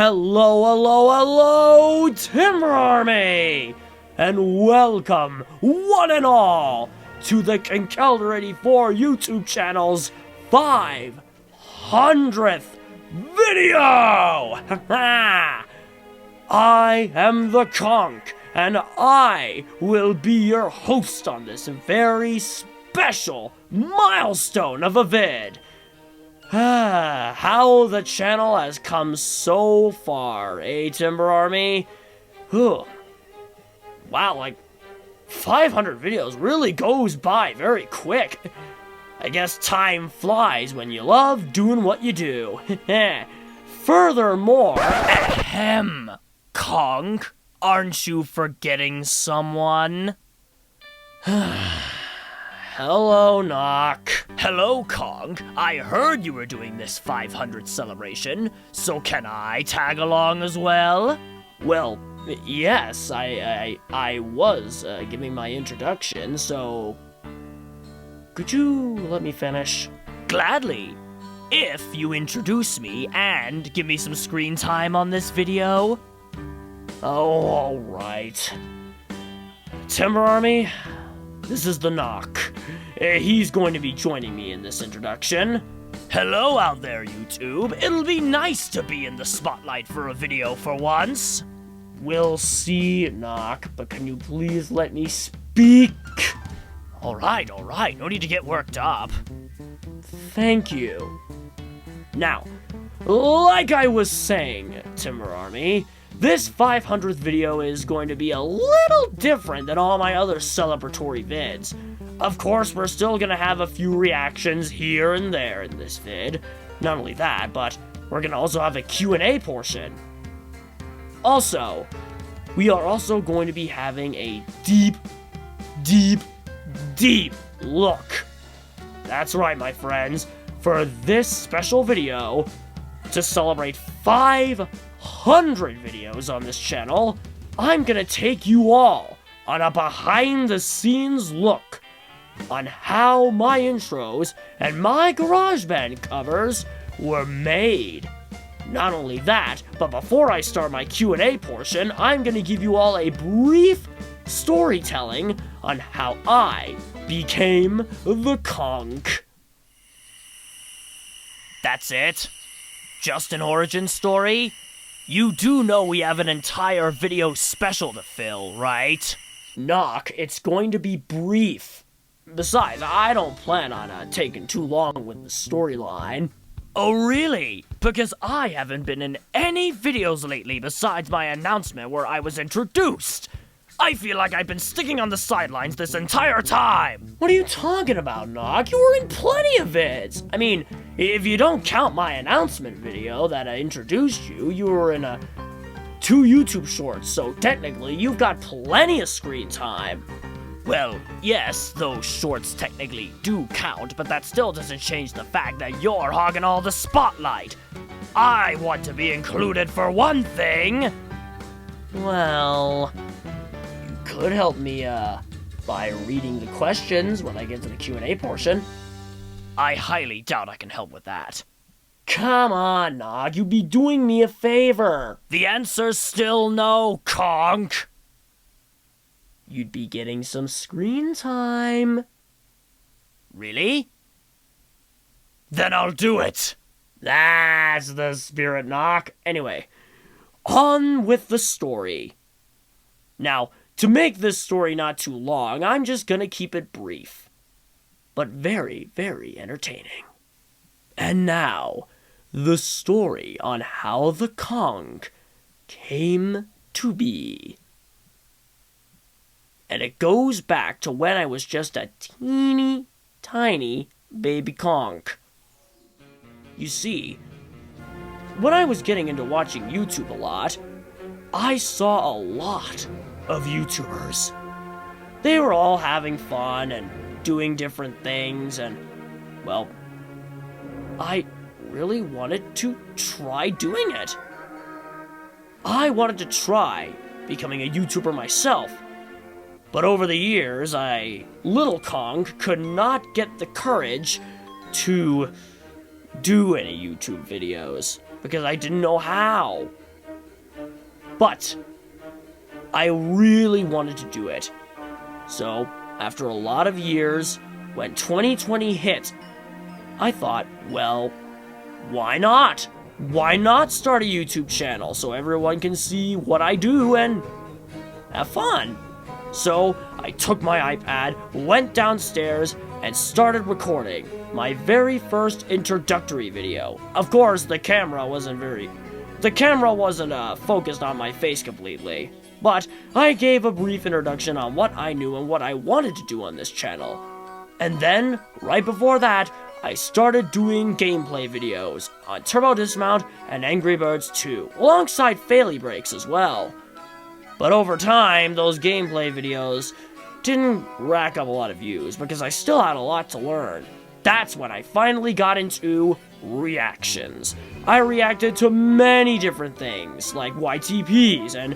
Hello, Timber Army! And welcome, one and all, to the Conkeldurr 84 YouTube channel's 500th video! I am the Conk, and I will be your host on this very special milestone of a vid. How the channel has come so far, Timber Army? Whew. Wow, like, 500 videos really goes by very quick. I guess time flies when you love doing what you do. Furthermore, ahem, Conk, aren't you forgetting someone? Hello, Knock. Hello, Conk. I heard you were doing this 500 celebration, so can I tag along as well? Well, yes, I was giving my introduction, so could you let me finish? Gladly, if you introduce me and give me some screen time on this video. Oh, alright. Timber Army, this is the Knock. He's going to be joining me in this introduction. Hello out there, YouTube. It'll be nice to be in the spotlight for a video for once. We'll see, Knock, but can you please let me speak? Alright, no need to get worked up. Thank you. Now, like I was saying, Timber Army, this 500th video is going to be a little different than all my other celebratory vids. Of course, we're still gonna have a few reactions here and there in this vid. Not only that, but we're gonna also have a Q&A portion. Also, we are also going to be having a deep look. That's right, my friends. For this special video, to celebrate 500 videos on this channel, I'm gonna take you all on a behind-the-scenes look on how my intros and my GarageBand covers were made. Not only that, but before I start my Q&A portion, I'm gonna give you all a brief storytelling on how I became the Conk. That's it? Just an origin story? You do know we have an entire video special to fill, right? Knock, it's going to be brief. Besides, I don't plan on taking too long with the storyline. Oh really? Because I haven't been in any videos lately besides my announcement where I was introduced. I feel like I've been sticking on the sidelines this entire time. What are you talking about, Knock? You were in plenty of vids. I mean, if you don't count my announcement video that I introduced you, you were in 2 YouTube shorts, so technically you've got plenty of screen time. Well, yes, those shorts technically do count, but that still doesn't change the fact that you're hogging all the spotlight. I want to be included for one thing. Well, you could help me, by reading the questions when I get to the Q&A portion. I highly doubt I can help with that. Come on, Nog, you'd be doing me a favor. The answer's still no, Conk. You'd be getting some screen time. Really? Then I'll do it. That's the spirit, Knock. Anyway, on with the story. Now, to make this story not too long, I'm just gonna keep it brief, but very, very entertaining. And now, the story on how the Conk came to be. And it goes back to when I was just a teeny tiny baby Conk. You see, when I was getting into watching YouTube a lot, I saw a lot of YouTubers. They were all having fun and doing different things, and, well, I really wanted to try doing it. I wanted to try becoming a YouTuber myself. But over the years, little Conk, could not get the courage to do any YouTube videos because I didn't know how. But I really wanted to do it. So, after a lot of years, when 2020 hit, I thought, well, why not? Why not start a YouTube channel so everyone can see what I do and have fun? So, I took my iPad, went downstairs, and started recording my very first introductory video. Of course, the camera wasn't focused on my face completely, but I gave a brief introduction on what I knew and what I wanted to do on this channel. And then, right before that, I started doing gameplay videos on Turbo Dismount and Angry Birds 2, alongside Faily Breaks as well. But over time, those gameplay videos didn't rack up a lot of views because I still had a lot to learn. That's when I finally got into reactions. I reacted to many different things, like YTPs and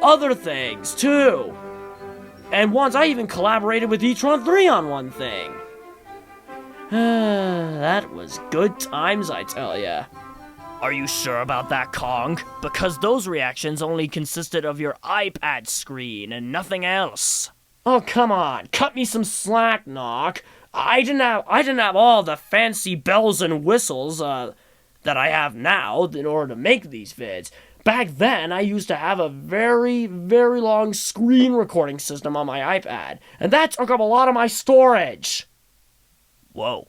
other things too. And once I even collaborated with E-tron3 on one thing. That was good times, I tell ya. Are you sure about that, Kong? Because those reactions only consisted of your iPad screen and nothing else. Oh, come on. Cut me some slack, Knock. I didn't have all the fancy bells and whistles that I have now in order to make these vids. Back then, I used to have a very, very long screen recording system on my iPad, and that took up a lot of my storage. Whoa.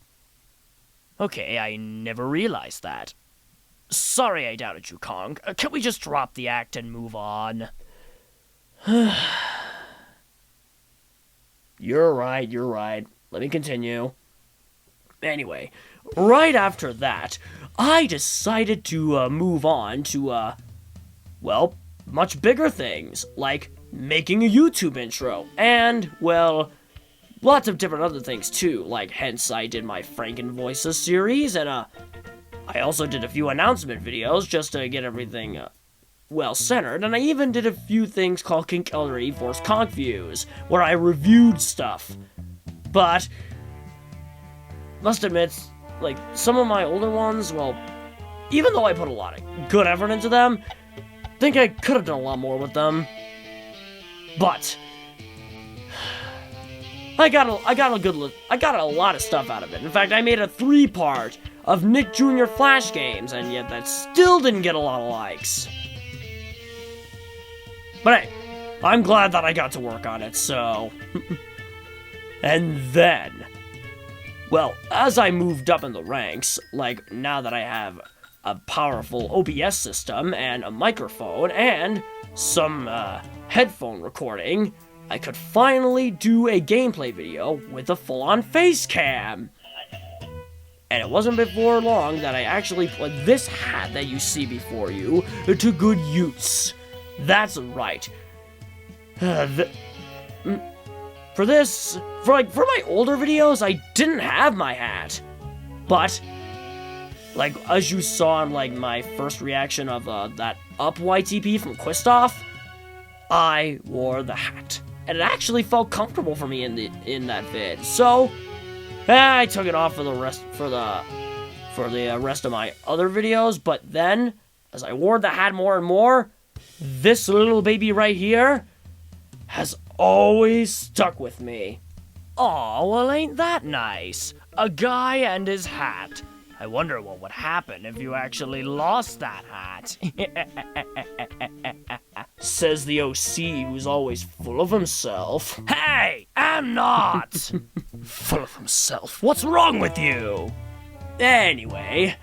Okay, I never realized that. Sorry I doubted you, Kong. Can we just drop the act and move on? You're right. Let me continue. Anyway, right after that, I decided to move on to, well, much bigger things, like making a YouTube intro, and, well, lots of different other things too, like hence I did my Franken Voices series, and I also did a few announcement videos just to get everything, well centered, and I even did a few things called Conkeldurr Force Conk Views, where I reviewed stuff. But, must admit, like, some of my older ones, well, even though I put a lot of good effort into them, I think I could have done a lot more with them. But I got a lot of stuff out of it. In fact, I made a 3-part of Nick Jr. Flash games, and yet that still didn't get a lot of likes. But hey, I'm glad that I got to work on it, so... And then, well, as I moved up in the ranks, like now that I have a powerful OBS system and a microphone and some headphone recording, I could finally do a gameplay video with a full-on face cam. And it wasn't before long that I actually put this hat that you see before you to good use. That's right. For my older videos, I didn't have my hat. But, like, as you saw in, like, my first reaction of, that Up YTP from Quistoff, I wore the hat. And it actually felt comfortable for me in that vid. So, I took it off for the rest of my other videos, but then, as I wore the hat more and more, this little baby right here has always stuck with me. Aw, well ain't that nice? A guy and his hat. I wonder what would happen if you actually lost that hat. Says the OC, who's always full of himself. Hey, I'm not! Full of himself. What's wrong with you? Anyway,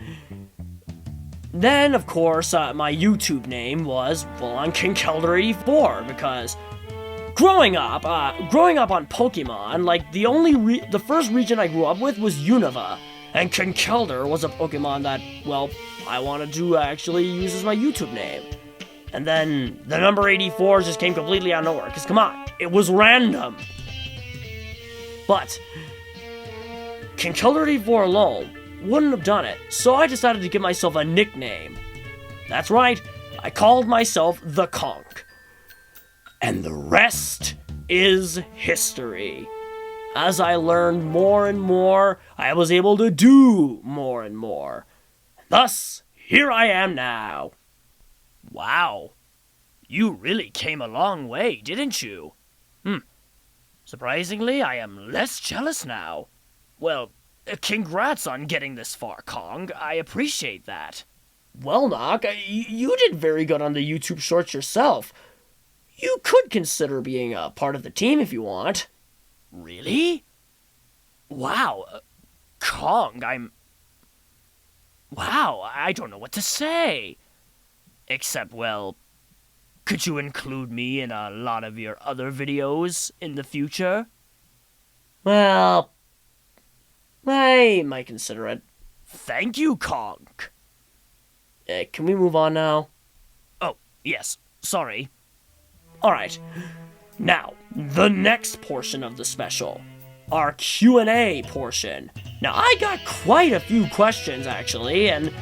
then of course my YouTube name was full-on Conkeldurr84 because growing up on Pokemon, like the first region I grew up with was Unova. And Conkeldurr was a Pokemon that, well, I wanted to actually use as my YouTube name. And then the number 84 just came completely out of nowhere, because come on, it was random. But Conkeldurr84 alone wouldn't have done it, so I decided to give myself a nickname. That's right, I called myself The Conk. And the rest is history. As I learned more and more, I was able to do more and more. Thus, here I am now. Wow. You really came a long way, didn't you? Surprisingly, I am less jealous now. Well, congrats on getting this far, Kong. I appreciate that. Well, Nock, you did very good on the YouTube shorts yourself. You could consider being a part of the team if you want. Really? Wow, Kong, Wow, I don't know what to say. Except, well, could you include me in a lot of your other videos in the future? Well, I might consider it. Thank you, Kong. Can we move on now? Oh, yes, sorry. Alright, now, the next portion of the special. Our Q&A portion. Now, I got quite a few questions, actually, and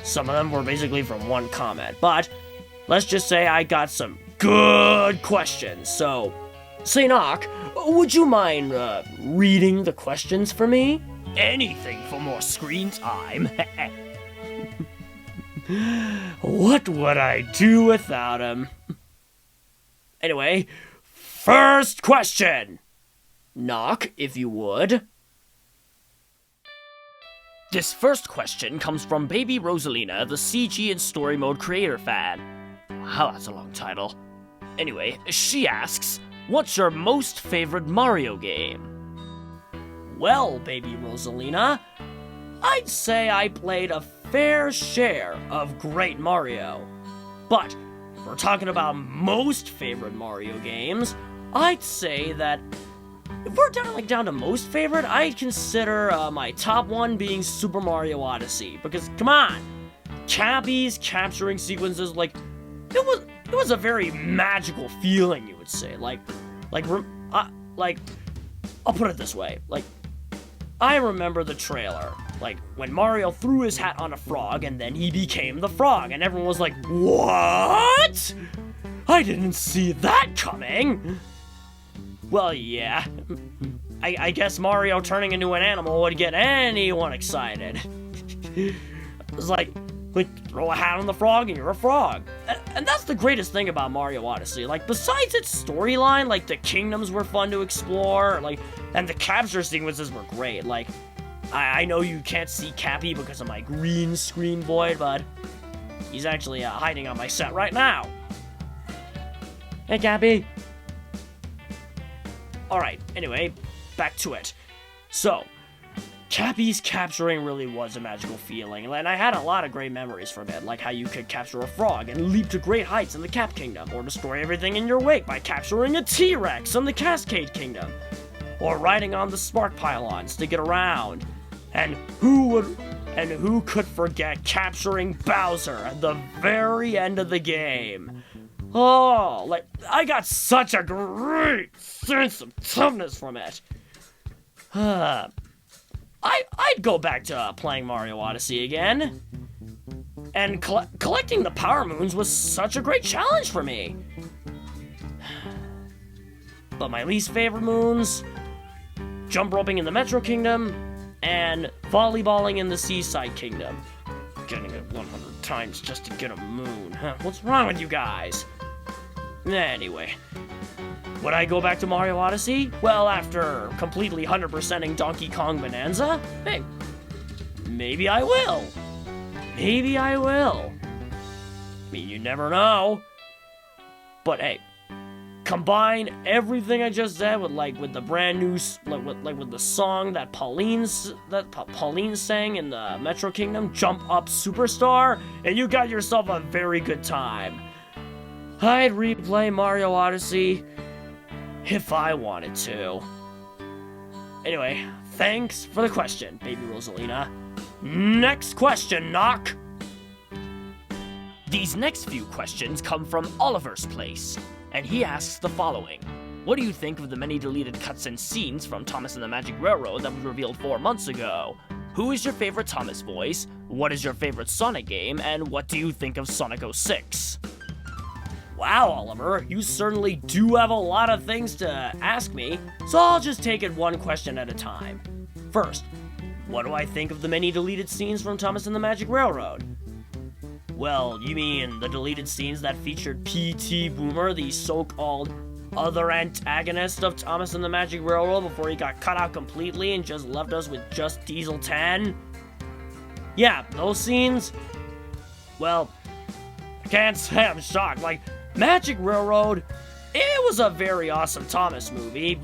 some of them were basically from one comment, but let's just say I got some good questions, so, say, Nock, would you mind, reading the questions for me? Anything for more screen time. What would I do without him? Anyway, first question. Nock, if you would. This first question comes from Baby Rosalina, the CG and Story Mode creator fan. Wow, that's a long title. Anyway, she asks, what's your most favorite Mario game? Well, Baby Rosalina, I'd say I played a fair share of Great Mario. But, if we're talking about most favorite Mario games, I'd say that if we're down to most favorite, I'd consider my top one being Super Mario Odyssey. Because, come on, Cappy's capturing sequences, it was a very magical feeling, you would say. I'll put it this way, I remember the trailer, when Mario threw his hat on a frog and then he became the frog, and everyone was like, what? I didn't see that coming. Well, yeah. I guess Mario turning into an animal would get anyone excited. It's like, throw a hat on the frog and you're a frog. And that's the greatest thing about Mario Odyssey. Besides its storyline, the kingdoms were fun to explore, and the capture sequences were great. I know you can't see Cappy because of my green screen void, but he's actually hiding on my set right now. Hey, Cappy. Alright, anyway, back to it. So, Cappy's capturing really was a magical feeling, and I had a lot of great memories from it, like how you could capture a frog and leap to great heights in the Cap Kingdom, or destroy everything in your wake by capturing a T-Rex in the Cascade Kingdom, or riding on the Spark Pylons to get around. And who could forget capturing Bowser at the very end of the game? Oh, I got such a great sense of toughness from it. I'd go back to playing Mario Odyssey again. And collecting the Power Moons was such a great challenge for me. But my least favorite moons, jump roping in the Metro Kingdom, and volleyballing in the Seaside Kingdom. Getting it 100 times just to get a moon. Huh? What's wrong with you guys? Anyway, would I go back to Mario Odyssey? Well, after completely 100%ing Donkey Kong Bonanza? Hey, maybe I will. Maybe I will. I mean, you never know. But hey, combine everything I just said with the brand new with the song that Pauline sang in the Metro Kingdom, Jump Up Superstar, and you got yourself a very good time. I'd replay Mario Odyssey if I wanted to. Anyway, thanks for the question, Baby Rosalina. Next question, Nock. These next few questions come from Oliver's Place, and he asks the following. What do you think of the many deleted cuts and scenes from Thomas and the Magic Railroad that was revealed 4 months ago? Who is your favorite Thomas voice? What is your favorite Sonic game? And what do you think of Sonic 06? Wow, Oliver, you certainly do have a lot of things to ask me, so I'll just take it one question at a time. First, what do I think of the many deleted scenes from Thomas and the Magic Railroad? Well, you mean the deleted scenes that featured P.T. Boomer, the so-called other antagonist of Thomas and the Magic Railroad, before he got cut out completely and just left us with just Diesel 10? Yeah, those scenes? Well, I can't say I'm shocked. Like, Magic Railroad, it was a very awesome Thomas movie,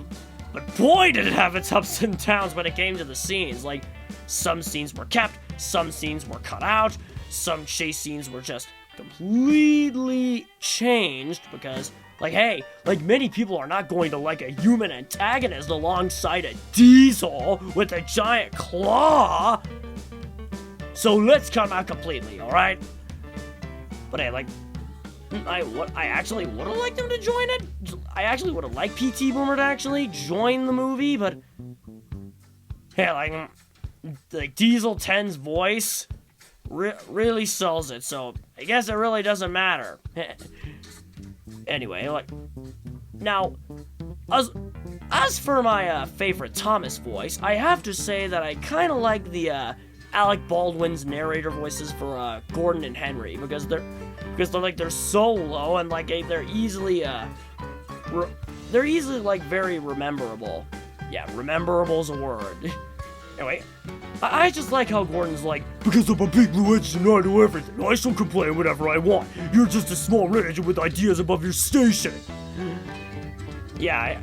but boy did it have its ups and downs when it came to the scenes. Like, some scenes were kept, some scenes were cut out, some chase scenes were just completely changed because, like, hey, like, many people are not going to like a human antagonist alongside a Diesel with a giant claw. So let's cut them out completely, alright? But hey, like, I actually would have liked them to join it. I actually would have liked P.T. Boomer to actually join the movie, but hey, like Diesel 10's voice really sells it, so I guess it really doesn't matter. Anyway, like, now, as for my favorite Thomas voice, I have to say that I kind of like the Alec Baldwin's narrator voices for Gordon and Henry because they're so low and like they're easily like very rememberable. Yeah, rememberable is a word. Anyway, I just like how Gordon's like, because I'm a big blue engine and I do everything. I shall complain whatever I want. You're just a small red engine with ideas above your station. Yeah,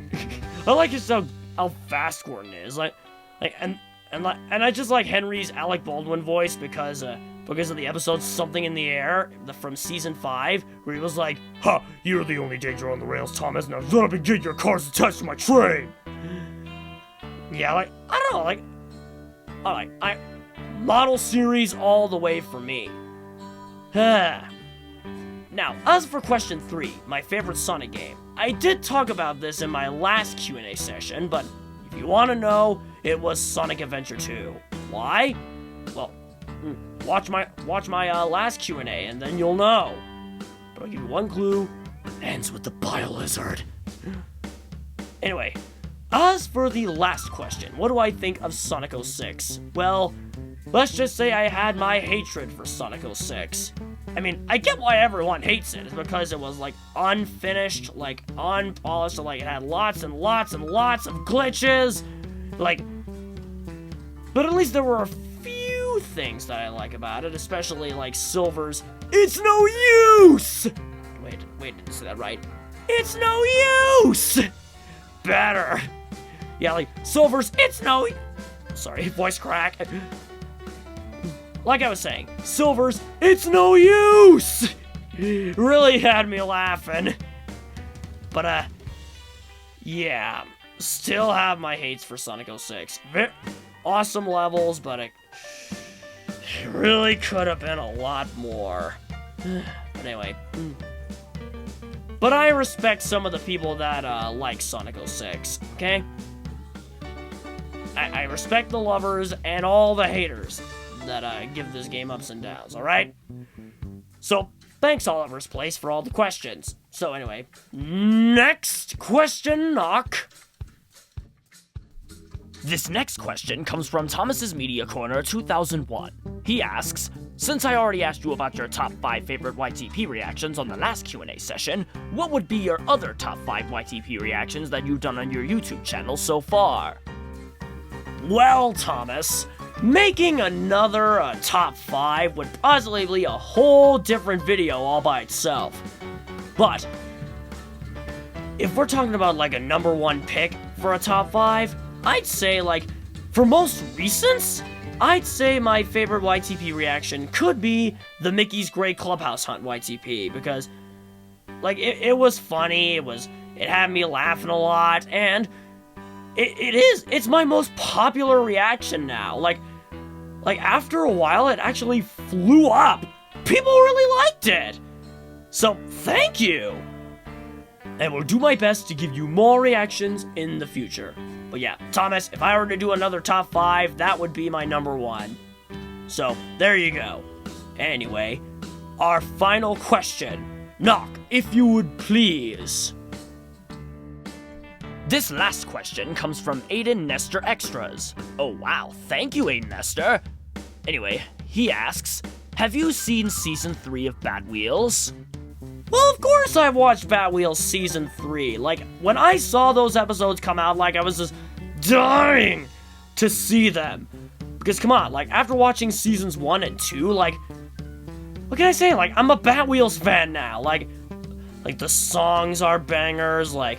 I like just how fast Gordon is. And I just like Henry's Alec Baldwin voice because of the episode Something in the Air from season 5, where he was like, "Ha, you're the only danger on the rails, Thomas. Now shut up and get your cars attached to my train." Yeah, like, I don't know, like, I model series all the way for me. Now, as for question 3, my favorite Sonic game, I did talk about this in my last Q&A session, but if you want to know, it was Sonic Adventure 2. Why? Well, watch my last Q&A and then you'll know. But I'll give you one clue. It ends with the Bio-Lizard. Anyway, as for the last question, what do I think of Sonic 06? Well, let's just say I had my hatred for Sonic 06. I mean, I get why everyone hates it. It's because it was, like, unfinished, like, unpolished, like, it had lots and lots and lots of glitches. Like, but at least there were a few things that I like about it, especially, like, Silver's "It's no use!" Wait, didn't say that right. "It's no use!" Better. Yeah, like, Silver's "It's no..." Sorry, voice crack. Like I was saying, Silver's "It's no use!" really had me laughing. But, yeah, still have my hates for Sonic 06. Awesome levels, but it really could have been a lot more. But anyway. But I respect some of the people that like Sonic 06, okay? I respect the lovers and all the haters that give this game ups and downs, alright? So, thanks Oliver's Place for all the questions. So anyway, next question, Knock. This next question comes from Thomas's Media Corner 2001. He asks, since I already asked you about your top 5 favorite YTP reactions on the last Q&A session, what would be your other top 5 YTP reactions that you've done on your YouTube channel so far? Well, Thomas, making another top 5 would possibly be a whole different video all by itself. But if we're talking about like a number 1 pick for a top 5, I'd say, like, for most recents, I'd say my favorite YTP reaction could be the Mickey's Great Clubhouse Hunt YTP, because, like, it was funny, it had me laughing a lot, and it's my most popular reaction now. Like, after a while, it actually flew up. People really liked it. So, thank you. And will do my best to give you more reactions in the future. But yeah, Thomas, if I were to do another top 5, that would be my number 1. So, there you go. Anyway, our final question. Knock, if you would please. This last question comes from Aiden Nestor Extras. Oh wow, thank you Aiden Nestor. Anyway, he asks, have you seen Season 3 of Batwheels? Well, of course I've watched Batwheels Season 3. Like, when I saw those episodes come out, like, I was just dying to see them. Because, come on, like, after watching Seasons 1 and 2, like, what can I say? Like, I'm a Batwheels fan now. Like, the songs are bangers, like,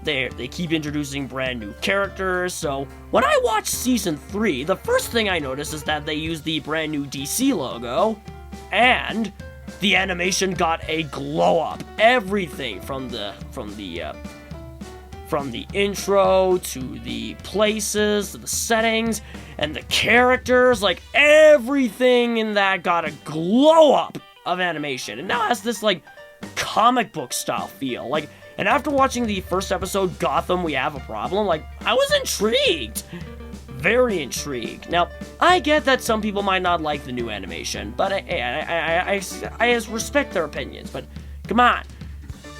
they keep introducing brand new characters, so when I watched Season 3, the first thing I noticed is that they used the brand new DC logo, and the animation got a glow up. Everything from the intro to the places to the settings and the characters, like everything in that got a glow up of animation, and now has this like comic book style feel. Like, and after watching the first episode, Gotham, We Have a Problem, like, I was intrigued. Very intrigued. Now, I get that some people might not like the new animation, but I respect their opinions, but come on.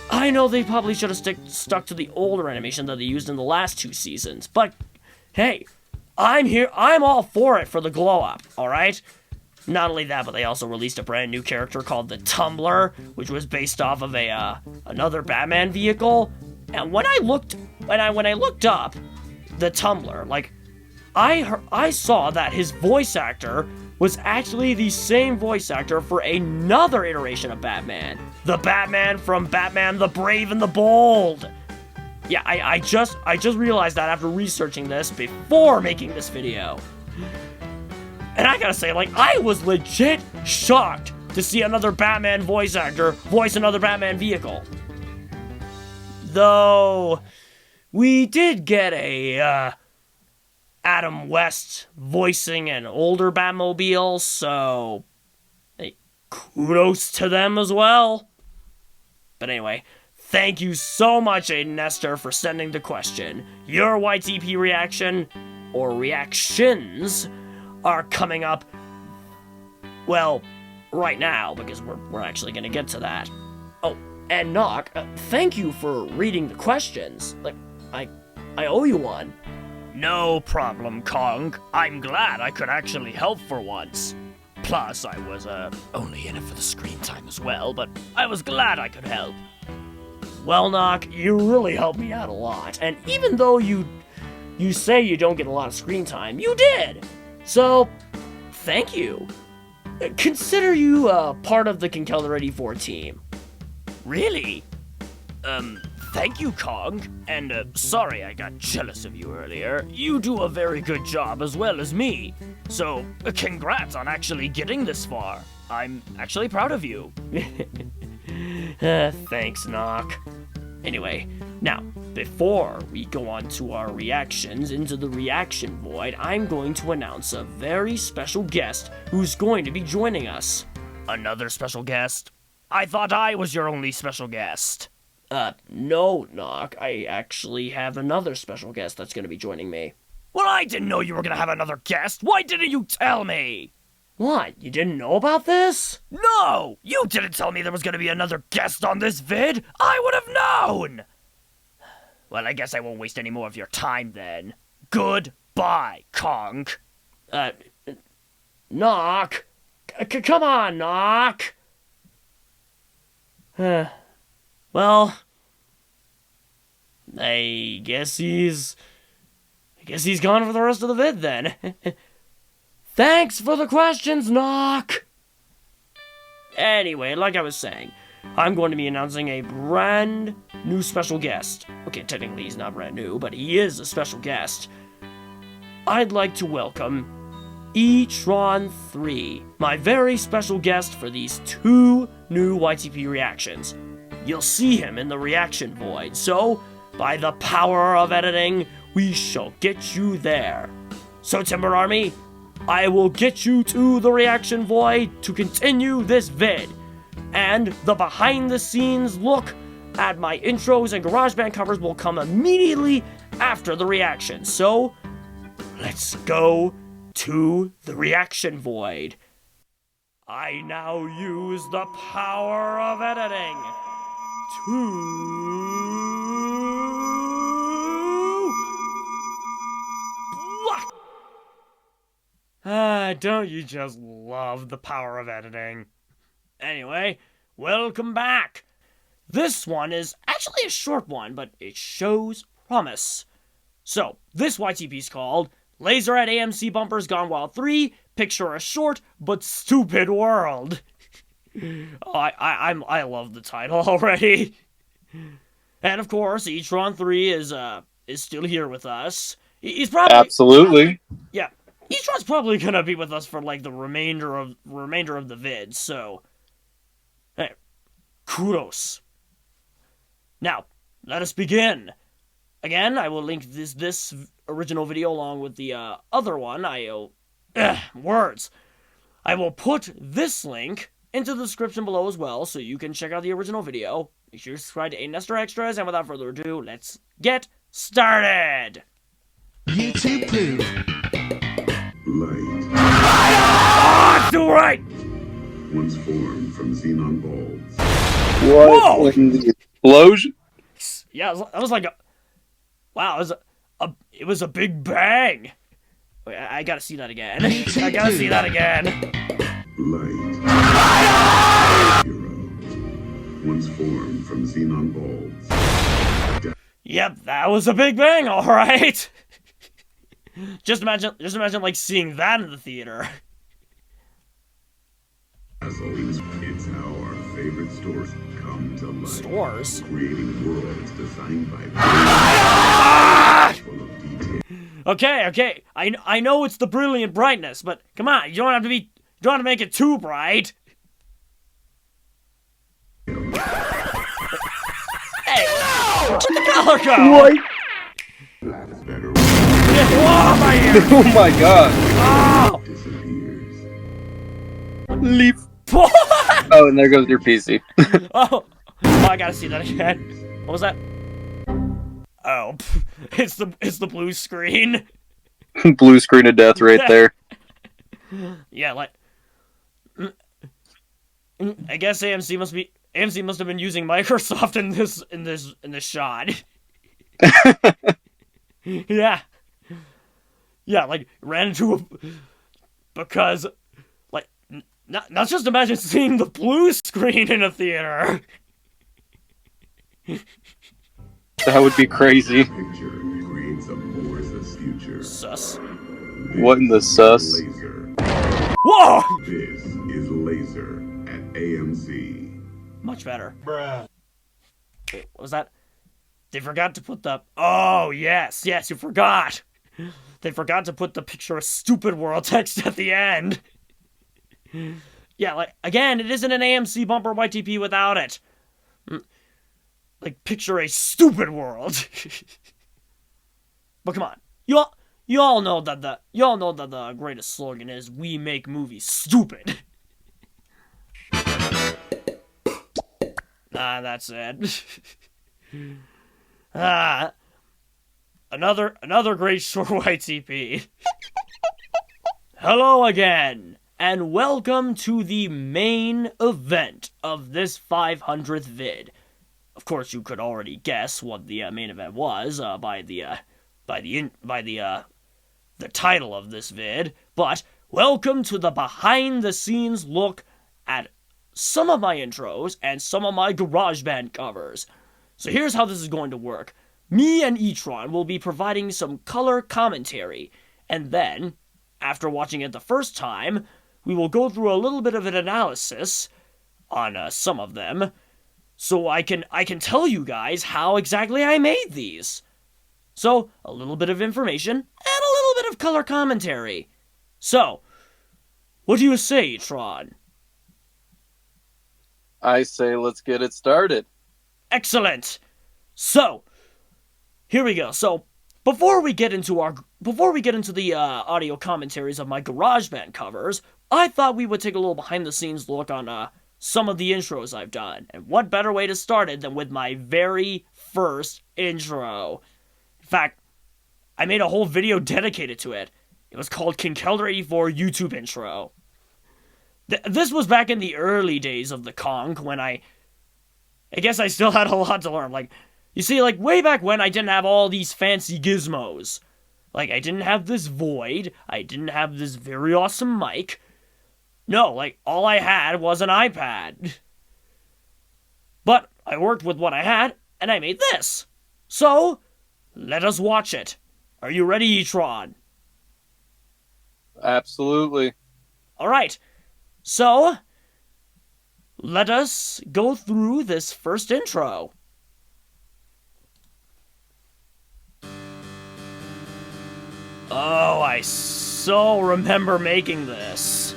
I know they probably should have stuck to the older animation that they used in the last 2 seasons, but hey, I'm here, I'm all for it for the glow up, alright? Not only that, but they also released a brand new character called the Tumbler, which was based off of another Batman vehicle. And when I looked up the Tumbler, like, I saw that his voice actor was actually the same voice actor for another iteration of Batman, the Batman from Batman the Brave and the Bold. Yeah, I just realized that after researching this before making this video. And I gotta say, like, I was legit shocked to see another Batman voice actor voice another Batman vehicle. Though, we did get a, Adam West voicing an older Batmobile, so, hey, kudos to them as well. But anyway, thank you so much, Aiden Nestor, for sending the question. Your YTP reaction, or reactions, are coming up, well, right now, because we're actually gonna get to that. Oh, and Knock, thank you for reading the questions. Like, I owe you one. No problem, Kong. I'm glad I could actually help for once. Plus, I was, only in it for the screen time as well, but I was glad I could help. Well, Knock, you really helped me out a lot, and even though you say you don't get a lot of screen time, you did! So, thank you. Consider you part of the Conkeldurr 84 team. Really? Thank you, Kong. And, sorry I got jealous of you earlier. You do a very good job as well as me. So, congrats on actually getting this far. I'm actually proud of you. Thanks, Knock. Anyway, now, before we go on to our reactions into the reaction void, I'm going to announce a very special guest who's going to be joining us. Another special guest? I thought I was your only special guest. No, Knock. I actually have another special guest that's going to be joining me. Well, I didn't know you were going to have another guest. Why didn't you tell me? What? You didn't know about this? No! You didn't tell me there was going to be another guest on this vid! I would have known! Well, I guess I won't waste any more of your time then. Goodbye, Kong. Knock? Come on, Knock! Well, I guess he's gone for the rest of the vid then. Thanks for the questions, Knock! Anyway, like I was saying, I'm going to be announcing a brand new special guest. Okay, technically he's not brand new, but he is a special guest. I'd like to welcome E-Tron3, my very special guest for these 2 new YTP reactions. You'll see him in the reaction void, so, by the power of editing, we shall get you there. So, Timber Army, I will get you to the reaction void to continue this vid. And the behind-the-scenes look at my intros and GarageBand covers will come immediately after the reaction. So, let's go to the reaction void. I now use the power of editing to... Don't you just love the power of editing? Anyway, welcome back. This one is actually a short one, but it shows promise. So, this YTP is called Laser at AMC Bumpers Gone Wild 3, Picture a Short but Stupid World. Oh, I love the title already. And of course, E-Tron 3 is still here with us. He's probably... Absolutely. Yeah. E-Tron's probably gonna be with us for like the remainder of the vid, so hey, kudos. Now, let us begin. Again, I will link this original video along with the other one. Words. I will put this link into the description below as well, so you can check out the original video. Make sure you subscribe to Nester Extras, and without further ado, let's get started. YouTube poo. Light, Ah, it's too right. once formed from xenon bulbs, What? Whoa! In the explosion? Yeah, that was like a... Wow, it was a big bang. Wait, I gotta see that again. I gotta see that again. light, hero, once formed from xenon bulbs, Yep, that was a big bang, alright. Just imagine like seeing that in the theater. dazzles. It's how our favorite stores come to life. Stores? Creating worlds designed by full of detail. Okay, I know it's the brilliant brightness, but come on, you don't have to make it too bright. Hey, where'd the color go? What? Better Oh, my ear. Oh my god. Oh. disappears. Leap. Oh, and there goes your PC. Oh, I gotta see that again. What was that? Oh, it's the blue screen. Blue screen of death right there. Yeah, like I guess AMC must have been using Microsoft in this shot. Yeah, like ran into a because like not just imagine seeing the blue screen in a theater. That would be crazy. Picture creates a Morse's future. Sus. What in the sus? Laser. Whoa! This is Laser at AMC. Much better. Bruh. Wait, what was that? They forgot to put the... Oh, yes, you forgot. They forgot to put the picture of stupid world text at the end. Yeah, like, again, it isn't an AMC bumper YTP without it. Like, picture a stupid world. But come on. You all know that the greatest slogan is, we make movies stupid. That's it. Another great short YTP. Hello again, and welcome to the main event of this 500th vid. Of course, you could already guess what the main event was by the title of this vid. But welcome to the behind-the-scenes look at some of my intros and some of my GarageBand covers. So here's how this is going to work. Me and E-Tron will be providing some color commentary, and then, after watching it the first time, we will go through a little bit of an analysis on some of them, so I can tell you guys how exactly I made these. So, a little bit of information, and a little bit of color commentary. So, what do you say, Tron? I say let's get it started. Excellent! So, here we go. So, before we get into the audio commentaries of my GarageBand covers, I thought we would take a little behind-the-scenes look on some of the intros I've done. And what better way to start it than with my very first intro? In fact, I made a whole video dedicated to it. It was called Conkeldurr 84 YouTube Intro. This was back in the early days of the Conk, when I guess I still had a lot to learn. Like, you see, like, way back when I didn't have all these fancy gizmos. Like, I didn't have this void. I didn't have this very awesome mic. No, like, all I had was an iPad. But I worked with what I had, and I made this. So, let us watch it. Are you ready, E-Tron? Absolutely. Alright, so, let us go through this first intro. Oh, I so remember making this.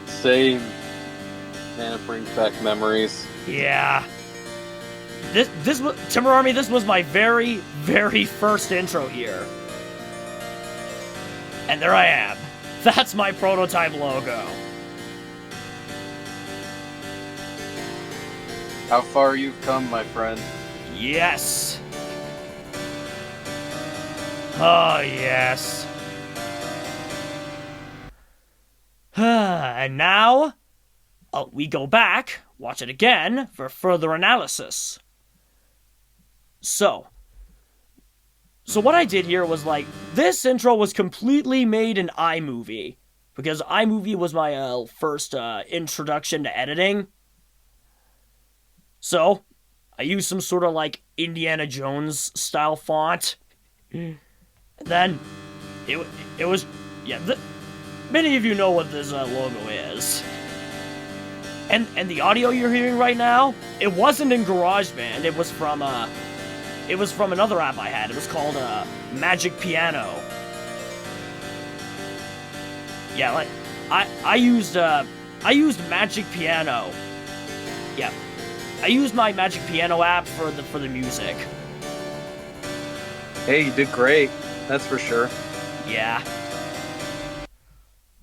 Same. Man, it brings back memories. Yeah. This was, Timber Army, this was my very, very first intro here. And there I am. That's my prototype logo. How far you've come, my friend. Yes. Oh, yes. And now, we go back, watch it again for further analysis. So what I did here was, like, this intro was completely made in iMovie, because iMovie was my first introduction to editing. So, I used some sort of, like, Indiana Jones style font. And then, it was, yeah, many of you know what this logo is. And the audio you're hearing right now, it wasn't in GarageBand, it was from another app I had. It was called Magic Piano. Yeah, like I used Magic Piano. Yeah, I used my Magic Piano app for the music. Hey, you did great. That's for sure. Yeah.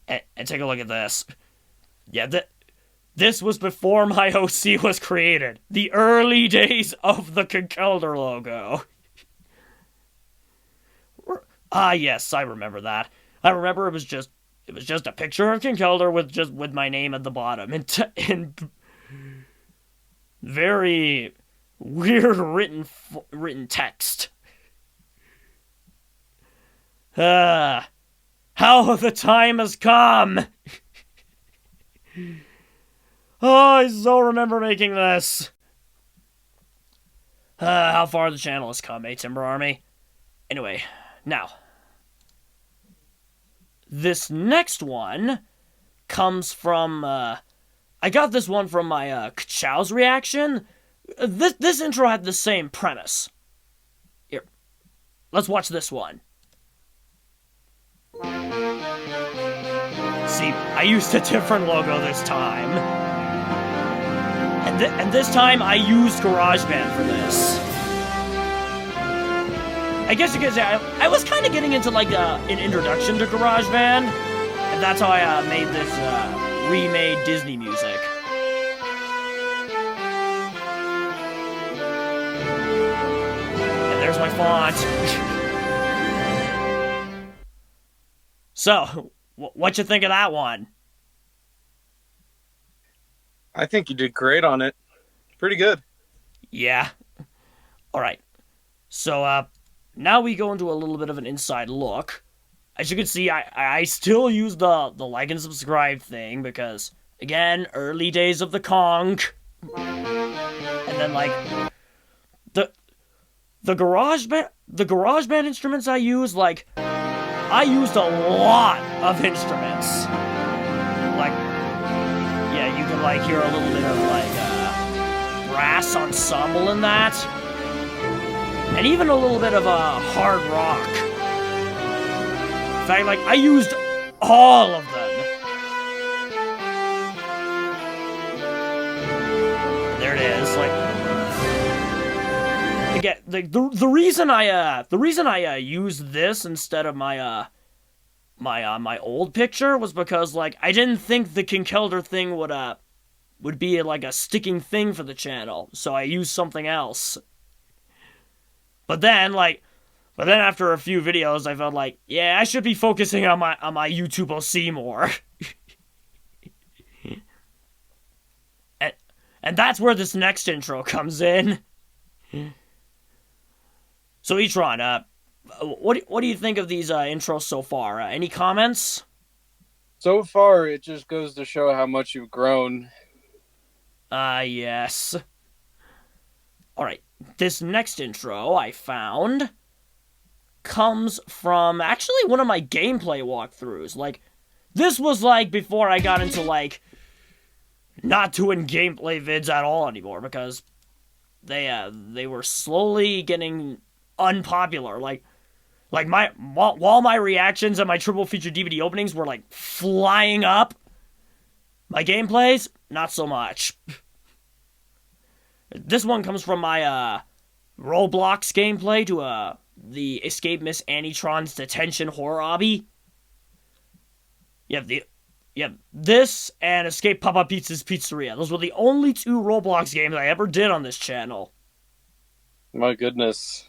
And take a look at this. Yeah, this was before my OC was created. The early days of the Conkeldurr logo. Yes, I remember that. I remember it was just a picture of Conkeldurr with my name at the bottom in very weird written text. How the time has come. Oh, I so remember making this. How far the channel has come, eh, Timber Army? Anyway, now. This next one comes from, I got this one from my, Kachow's reaction. This intro had the same premise. Here, let's watch this one. See, I used a different logo this time. And this time, I used GarageBand for this. I guess you could say I was kind of getting into, like, an introduction to GarageBand. And that's how I made this remade Disney music. And there's my font. So, what you think of that one? I think you did great on it. Pretty good. Yeah. Alright. So, now we go into a little bit of an inside look. As you can see, I still use the like and subscribe thing because, again, early days of the Conk. And then, like, the GarageBand instruments I use, like, I used a lot of instruments. Like, yeah, you can, like, hear a little bit of, like, brass ensemble in that. And even a little bit of hard rock. In fact, like, I used all of them. There it is. Like, again, the reason I used this instead of my my old picture was because, like, I didn't think the Conkeldurr thing would be like a sticking thing for the channel, so I used something else. But then after a few videos, I felt like, yeah, I should be focusing on my YouTube OC more. and that's where this next intro comes in. So E-Tron, what do you think of these intros so far? Any comments? So far, it just goes to show how much you've grown. Yes. Alright, this next intro I found comes from actually one of my gameplay walkthroughs. Like, this was like before I got into like not doing gameplay vids at all anymore because they were slowly getting unpopular. Like while my reactions and my triple feature DVD openings were like flying up, my gameplays not so much. This one comes from my Roblox gameplay to the Escape Miss Anitron's Detention Horror Obby. You have this and Escape Papa Pizza's Pizzeria. Those were the only two Roblox games I ever did on this channel. My goodness.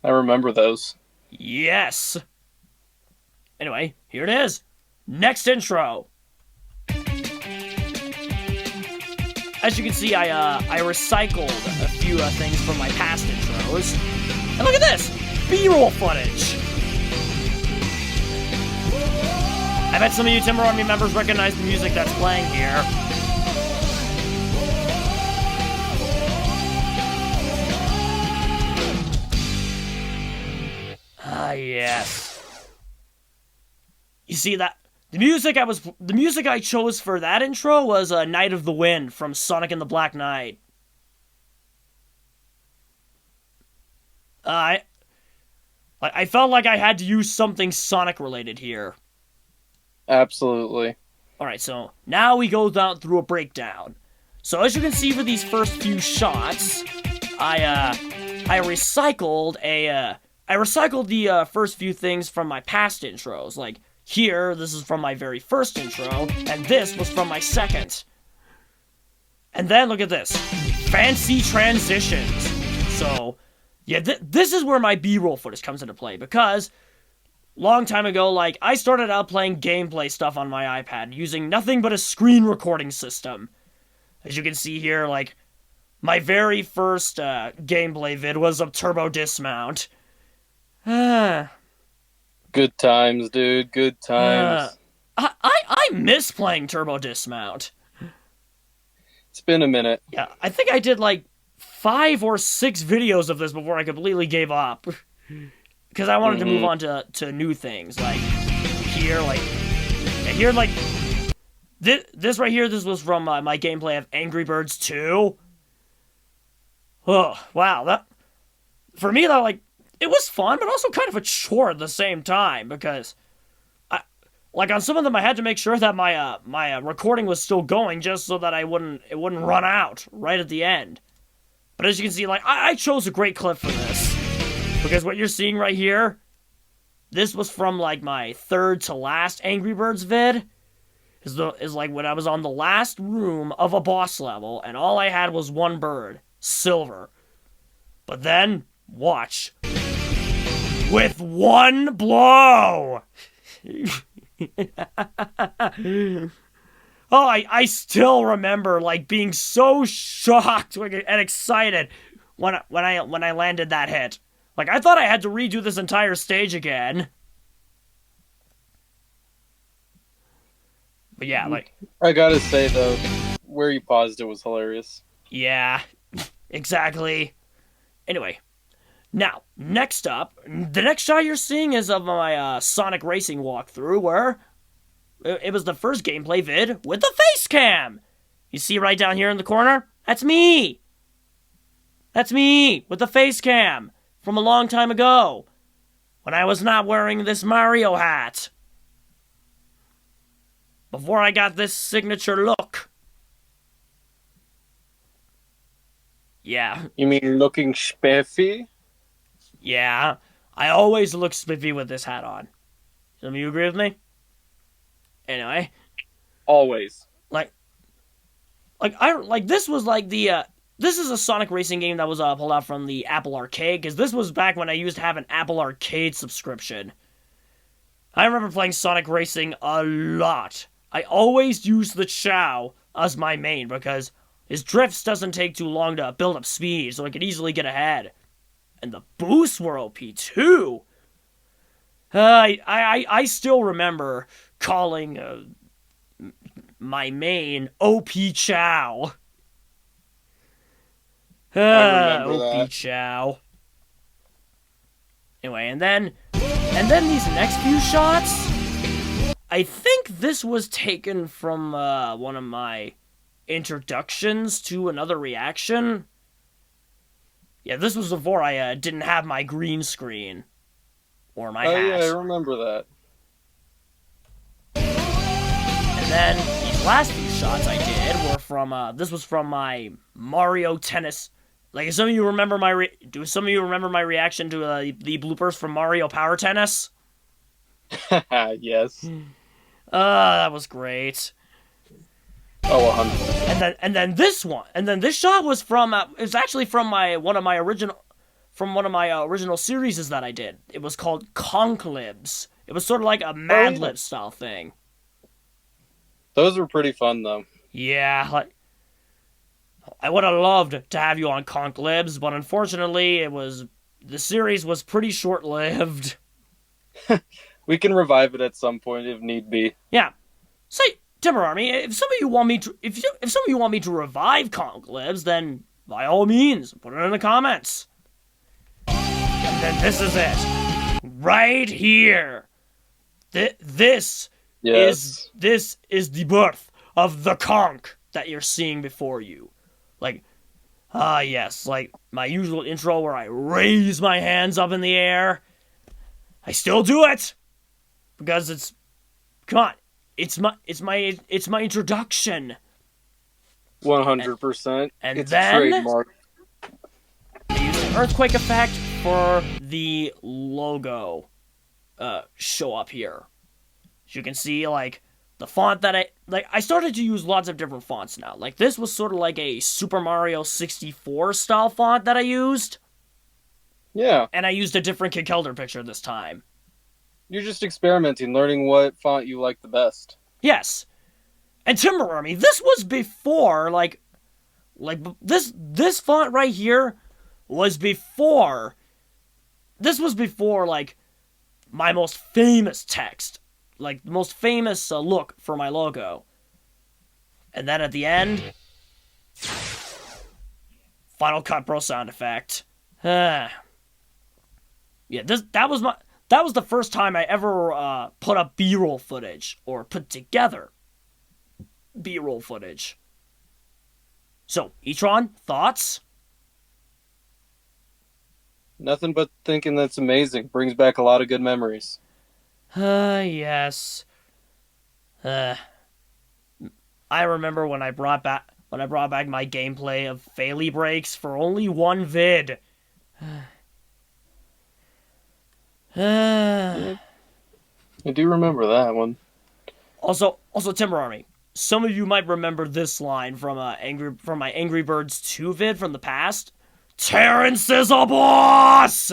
I remember those. Yes. Anyway, here it is. Next intro. As you can see, I recycled a few things from my past intros. And look at this! B-roll footage! I bet some of you Timber Army members recognize the music that's playing here. Ah, yes. You see that? The music I chose for that intro was Night of the Wind from Sonic and the Black Knight. I felt like I had to use something Sonic related here. Absolutely. Alright, so now we go down through a breakdown. So as you can see for these first few shots, I recycled the first few things from my past intros. Like here, this is from my very first intro, and this was from my second. And then look at this. Fancy transitions. So, yeah, this is where my B-roll footage comes into play, because long time ago, like, I started out playing gameplay stuff on my iPad, using nothing but a screen recording system. As you can see here, like, my very first gameplay vid was of Turbo Dismount. Good times, dude. Good times. I miss playing Turbo Dismount. It's been a minute. Yeah, I think I did like 5 or 6 videos of this before I completely gave up. Because I wanted to move on to new things. Like, here, this right here, this was from my gameplay of Angry Birds 2. Oh, wow. For me, that, like, it was fun, but also kind of a chore at the same time, because on some of them I had to make sure that my recording was still going just so that it wouldn't run out right at the end. But as you can see, like, I chose a great clip for this, because what you're seeing right here, this was from like my third to last Angry Birds vid. Is like when I was on the last room of a boss level and all I had was one bird, Silver. But then watch. With one blow! Oh, I still remember, like, being so shocked and excited when I landed that hit. Like, I thought I had to redo this entire stage again. But yeah, like... I gotta say, though, where you paused it was hilarious. Yeah, exactly. Anyway. Now, next up, the next shot you're seeing is of my Sonic Racing walkthrough, where it was the first gameplay vid with the face cam. You see right down here in the corner? That's me! That's me, with the face cam, from a long time ago, when I was not wearing this Mario hat. Before I got this signature look. Yeah. You mean looking spiffy? Yeah, I always look spiffy with this hat on. Some of you agree with me? Anyway. Always. This was like the, this is a Sonic Racing game that was pulled out from the Apple Arcade, because this was back when I used to have an Apple Arcade subscription. I remember playing Sonic Racing a lot. I always used the Chow as my main, because his drifts doesn't take too long to build up speed, so I could easily get ahead. And the boosts were OP too. I still remember calling my main OP Chow. I remember OP that. Chow. Anyway, and then these next few shots, I think this was taken from one of my introductions to another reaction. Yeah, this was before I didn't have my green screen or my Oh hat. yeah, I remember that. And then these last few shots I did were from this was from my Mario Tennis. Like, some of you remember do some of you remember my reaction to the bloopers from Mario Power Tennis? Yes. That was great. Oh, 100%. And then this one, and then this shot was from it's actually from one of my original series that I did. It was called Conklibs. It was sort of like a Mad Lib style thing. Those were pretty fun, though. Yeah, like, I would have loved to have you on Conklibs, but unfortunately, the series was pretty short-lived. We can revive it at some point if need be. Yeah. Say, Timber Army, if some of you want me to revive Conklibs, then by all means, put it in the comments. And then this is it, right here. This Yes. is the birth of the conch that you're seeing before you. Like, yes, like my usual intro where I raise my hands up in the air. I still do it because come on, it's my introduction. 100%. And it's then- a trademark. I use an earthquake effect for the logo show up here. As you can see, like, the font that I started to use lots of different fonts now. Like, this was sort of like a Super Mario 64 style font that I used. Yeah. And I used a different Conkeldurr picture this time. You're just experimenting, learning what font you like the best. Yes. And Timber Army, this was before, like this font right here was before, like, my most famous text. Like, the most famous look for my logo. And then at the end, Final Cut Pro sound effect. Yeah, that was the first time I ever put up B-roll footage, or put together B-roll footage. So, Etron, thoughts? Nothing but thinking that's amazing. Brings back a lot of good memories. Yes. I remember when I brought back my gameplay of Faily Breaks for only one vid. I do remember that one. Also, Timber Army. Some of you might remember this line from my Angry Birds 2 vid from the past. Terrence is a boss!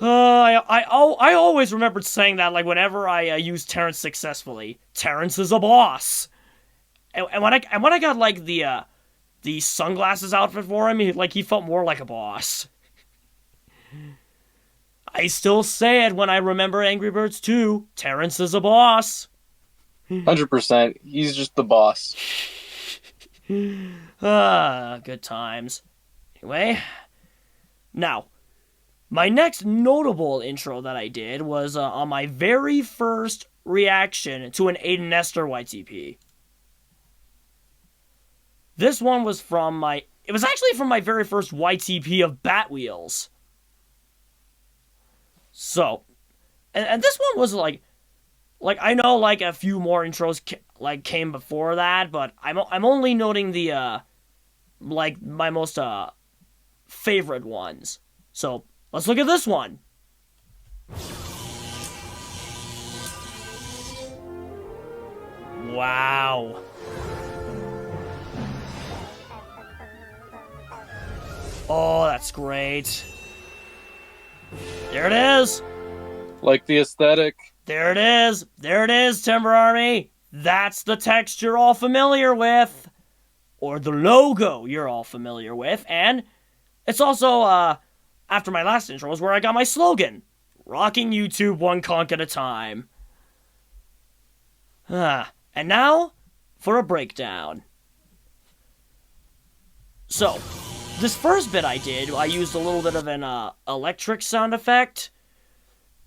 I always remembered saying that, like, whenever I used Terrence successfully. Terrence is a boss. And when I got, like, the sunglasses outfit for him, he felt more like a boss. I still say it when I remember Angry Birds 2. Terrence is a boss. 100%. He's just the boss. Good times. Anyway, now, my next notable intro that I did was on my very first reaction to an Aiden Nestor YTP. This one was it was actually from my very first YTP of Bat Wheels. So, and this one was like I know, like, a few more intros came before that, but I'm only noting the like, my most favorite ones. So let's look at this one. Wow. Oh, that's great. There it is. Like the aesthetic. There it is. There it is, Timber Army. That's the text you're all familiar with. Or the logo you're all familiar with. And it's also after my last intro is where I got my slogan. Rocking YouTube one conk at a time. And now, for a breakdown. So, this first bit I did, I used a little bit of an electric sound effect.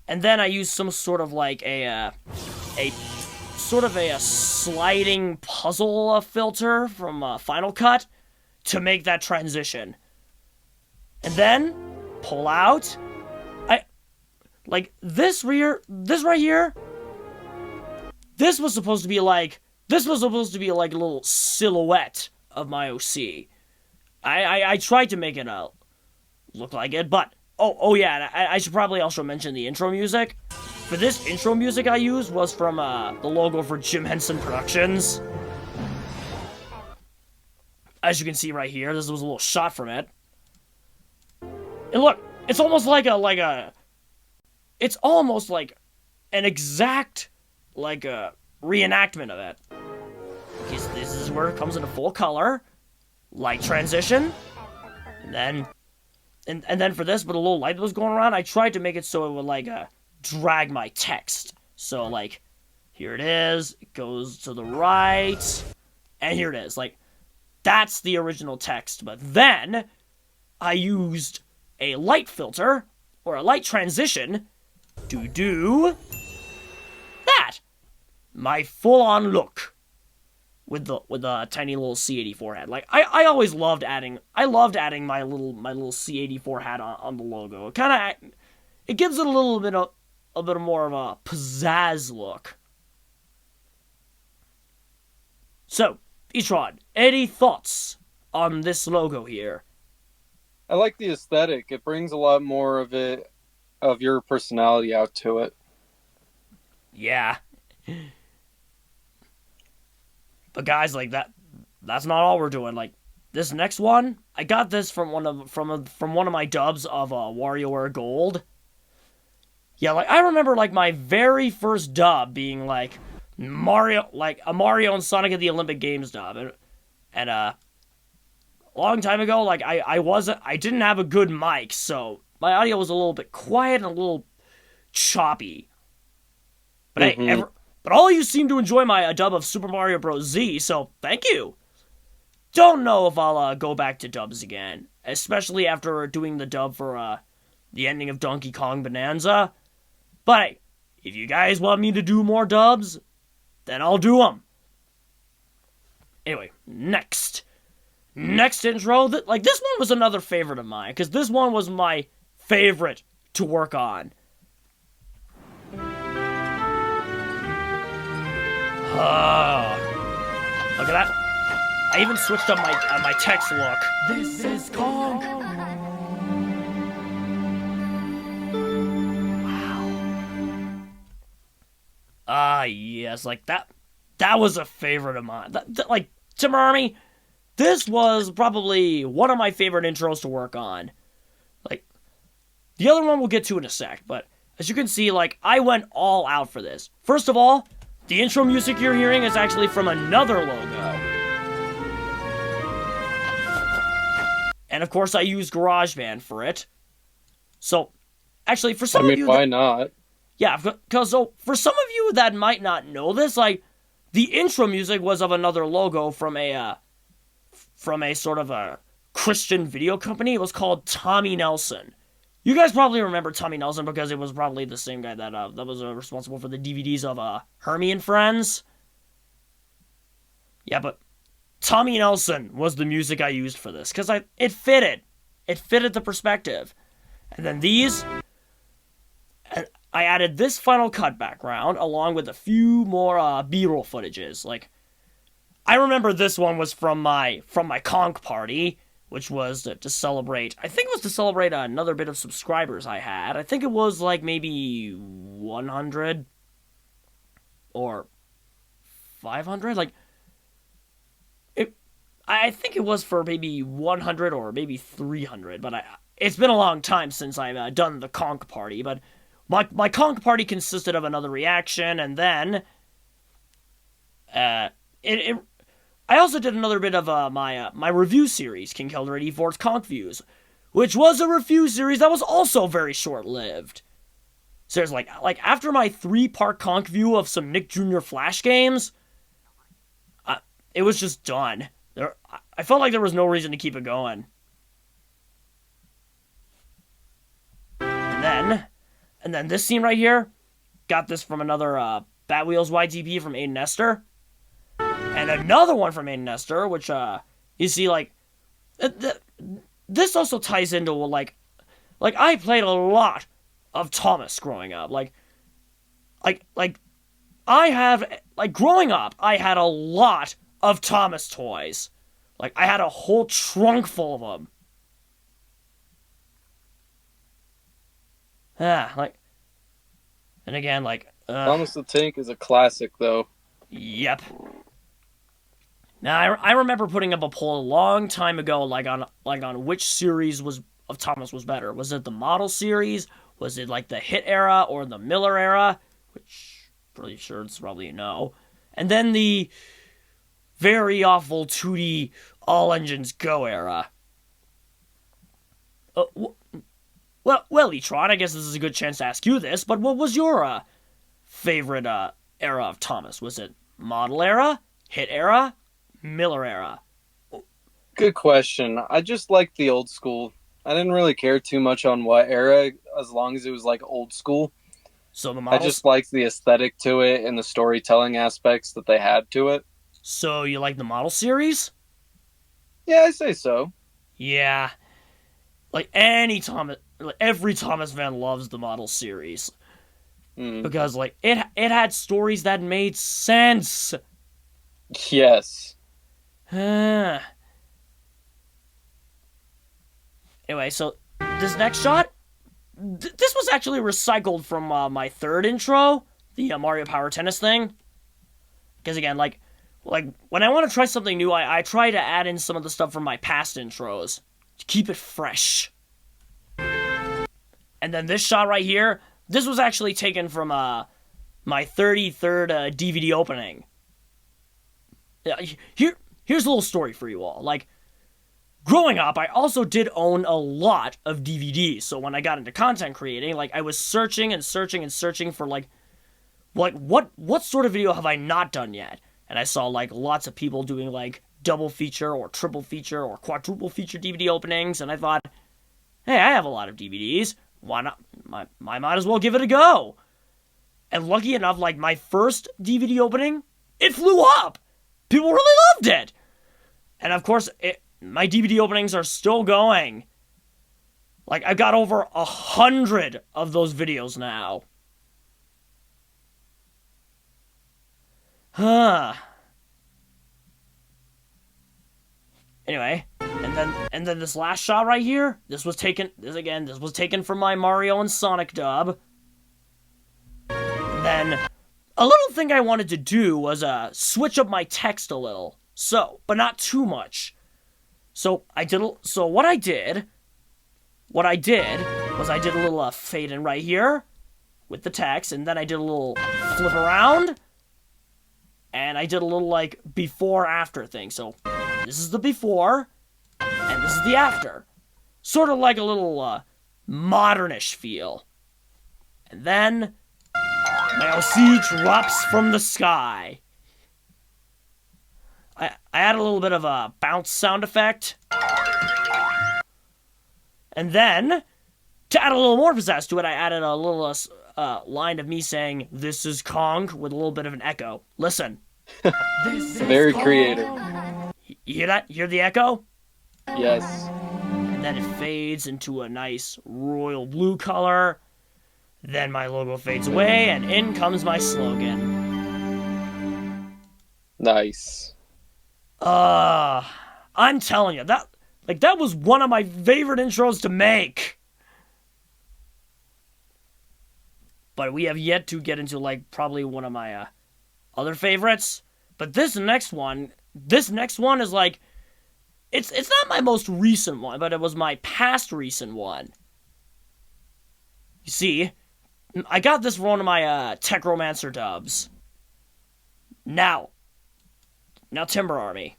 And then I used some sort of like a sliding puzzle filter from Final Cut to make that transition. And then, pull out. Like, this right here, this was supposed to be like a little silhouette of my OC. I tried to make it look like it, but, oh yeah, I should probably also mention the intro music. For this intro music I used was from the logo for Jim Henson Productions. As you can see right here, this was a little shot from it. And look, it's almost like it's almost like an exact, like a reenactment of it. Because this is where it comes into full color, light transition, and then for this, with a little light that was going around, I tried to make it so it would like drag my text. So like, here it is, it goes to the right, and here it is. Like, that's the original text, but then I used a light filter, or a light transition, to do that. My full-on look with the tiny little C84 hat. Like, I always loved adding my little C84 hat on the logo. It gives it a little bit more of a pizzazz look. So, Etron, any thoughts on this logo here? I like the aesthetic. It brings a lot more of your personality out to it. Yeah. But guys, like that's not all we're doing. Like, this next one, I got this from one of my dubs of WarioWare Gold. Yeah, like, I remember like my very first dub being like Mario, like a Mario and Sonic at the Olympic Games dub, and a long time ago, like I didn't have a good mic, so my audio was a little bit quiet and a little choppy. But hey, but all of you seem to enjoy my dub of Super Mario Bros. Z, so thank you. Don't know if I'll go back to dubs again, especially after doing the dub for the ending of Donkey Kong Bonanza. But hey, if you guys want me to do more dubs, then I'll do them. Anyway, next intro, this one was another favorite of mine, because this one was my favorite to work on. Look at that. I even switched up my text look. This is Kong. Wow. Yes, like that was a favorite of mine. Like, Timber Army, this was probably one of my favorite intros to work on. Like, the other one we'll get to in a sec, but as you can see, like, I went all out for this. First of all, the intro music you're hearing is actually from another logo. And of course, I used GarageBand for it. So, actually, for some of you... why not? Yeah, because for some of you that might not know this, like, the intro music was of another logo from a sort of a Christian video company. It was called Tommy Nelson. You guys probably remember Tommy Nelson because it was probably the same guy that was responsible for the DVDs of Hermie and Friends. Yeah, but Tommy Nelson was the music I used for this because it fitted. It fitted the perspective. And then these, I added this Final Cut background along with a few more B-roll footages. Like, I remember this one was from my conch party, which was to celebrate, I think it was to celebrate another bit of subscribers I had. I think it was like maybe 100 or 500. Like, I think it was for maybe 100 or maybe 300, but it's been a long time since I've done the conch party. But my conch party consisted of another reaction, and then I also did another bit of my review series, Conkeldurr 84's Conch Views, which was a review series that was also very short-lived. So there's like after my 3-part conk view of some Nick Jr. Flash games, it was just done. I felt like there was no reason to keep it going. And then this scene right here, got this from another Batwheels YTP from Aiden Nestor. And another one from Aiden Nestor, which, you see, like, this also ties into, like, I played a lot of Thomas growing up. Growing up, I had a lot of Thomas toys. Like, I had a whole trunk full of them. And again, like... Thomas the Tank is a classic, though. Yep. Now, I remember putting up a poll a long time ago, on which series of Thomas was better. Was it the model series? Was it, like, the Hit era or the Miller era? Which, pretty sure it's probably a no. And then the very awful 2D All Engines Go era. Well, E-Tron, I guess this is a good chance to ask you this, but what was your favorite era of Thomas? Was it model era, Hit era, Miller era? Good question. I just liked the old school. I didn't really care too much on what era, as long as it was like old school. So the models... I just liked the aesthetic to it and the storytelling aspects that they had to it. So you like the model series? Yeah, I say so. Yeah. Like every Thomas fan loves the model series. Because, like, it had stories that made sense. Yes. Anyway, so this next shot, this was actually recycled from my third intro, the Mario Power Tennis thing. Because again, like when I want to try something new, I try to add in some of the stuff from my past intros to keep it fresh. And then this shot right here, this was actually taken from my 33rd DVD opening. Here's a little story for you all. Like, growing up, I also did own a lot of DVDs. So when I got into content creating, like, I was searching for, like what sort of video have I not done yet? And I saw, like, lots of people doing, like, double feature or triple feature or quadruple feature DVD openings. And I thought, hey, I have a lot of DVDs. Why not? I might as well give it a go. And lucky enough, like, my first DVD opening, it flew up. People really loved it. And of course, my DVD openings are still going. Like, I've got over 100 of those videos now. Anyway, and then this last shot right here, this was taken from my Mario and Sonic dub. And then a little thing I wanted to do was switch up my text a little. So, but not too much. So what I did was I did a little fade in right here with the text, and then I did a little flip around, and I did a little, like, before after thing. So this is the before, and this is the after. Sort of like a little modernish feel. And then my LC drops from the sky. I add a little bit of a bounce sound effect. And then, to add a little more pizzazz to it, I added a little line of me saying, "This is Kong," with a little bit of an echo. Listen. Very creative. You hear that? You hear the echo? Yes. And then it fades into a nice royal blue color. Then my logo fades away, and in comes my slogan. Nice. I'm telling you, that was one of my favorite intros to make. But we have yet to get into, like, probably one of my other favorites. But this next one is like, it's not my most recent one, but it was my past recent one. You see, I got this for one of my Tech Romancer dubs. Now, Timber Army.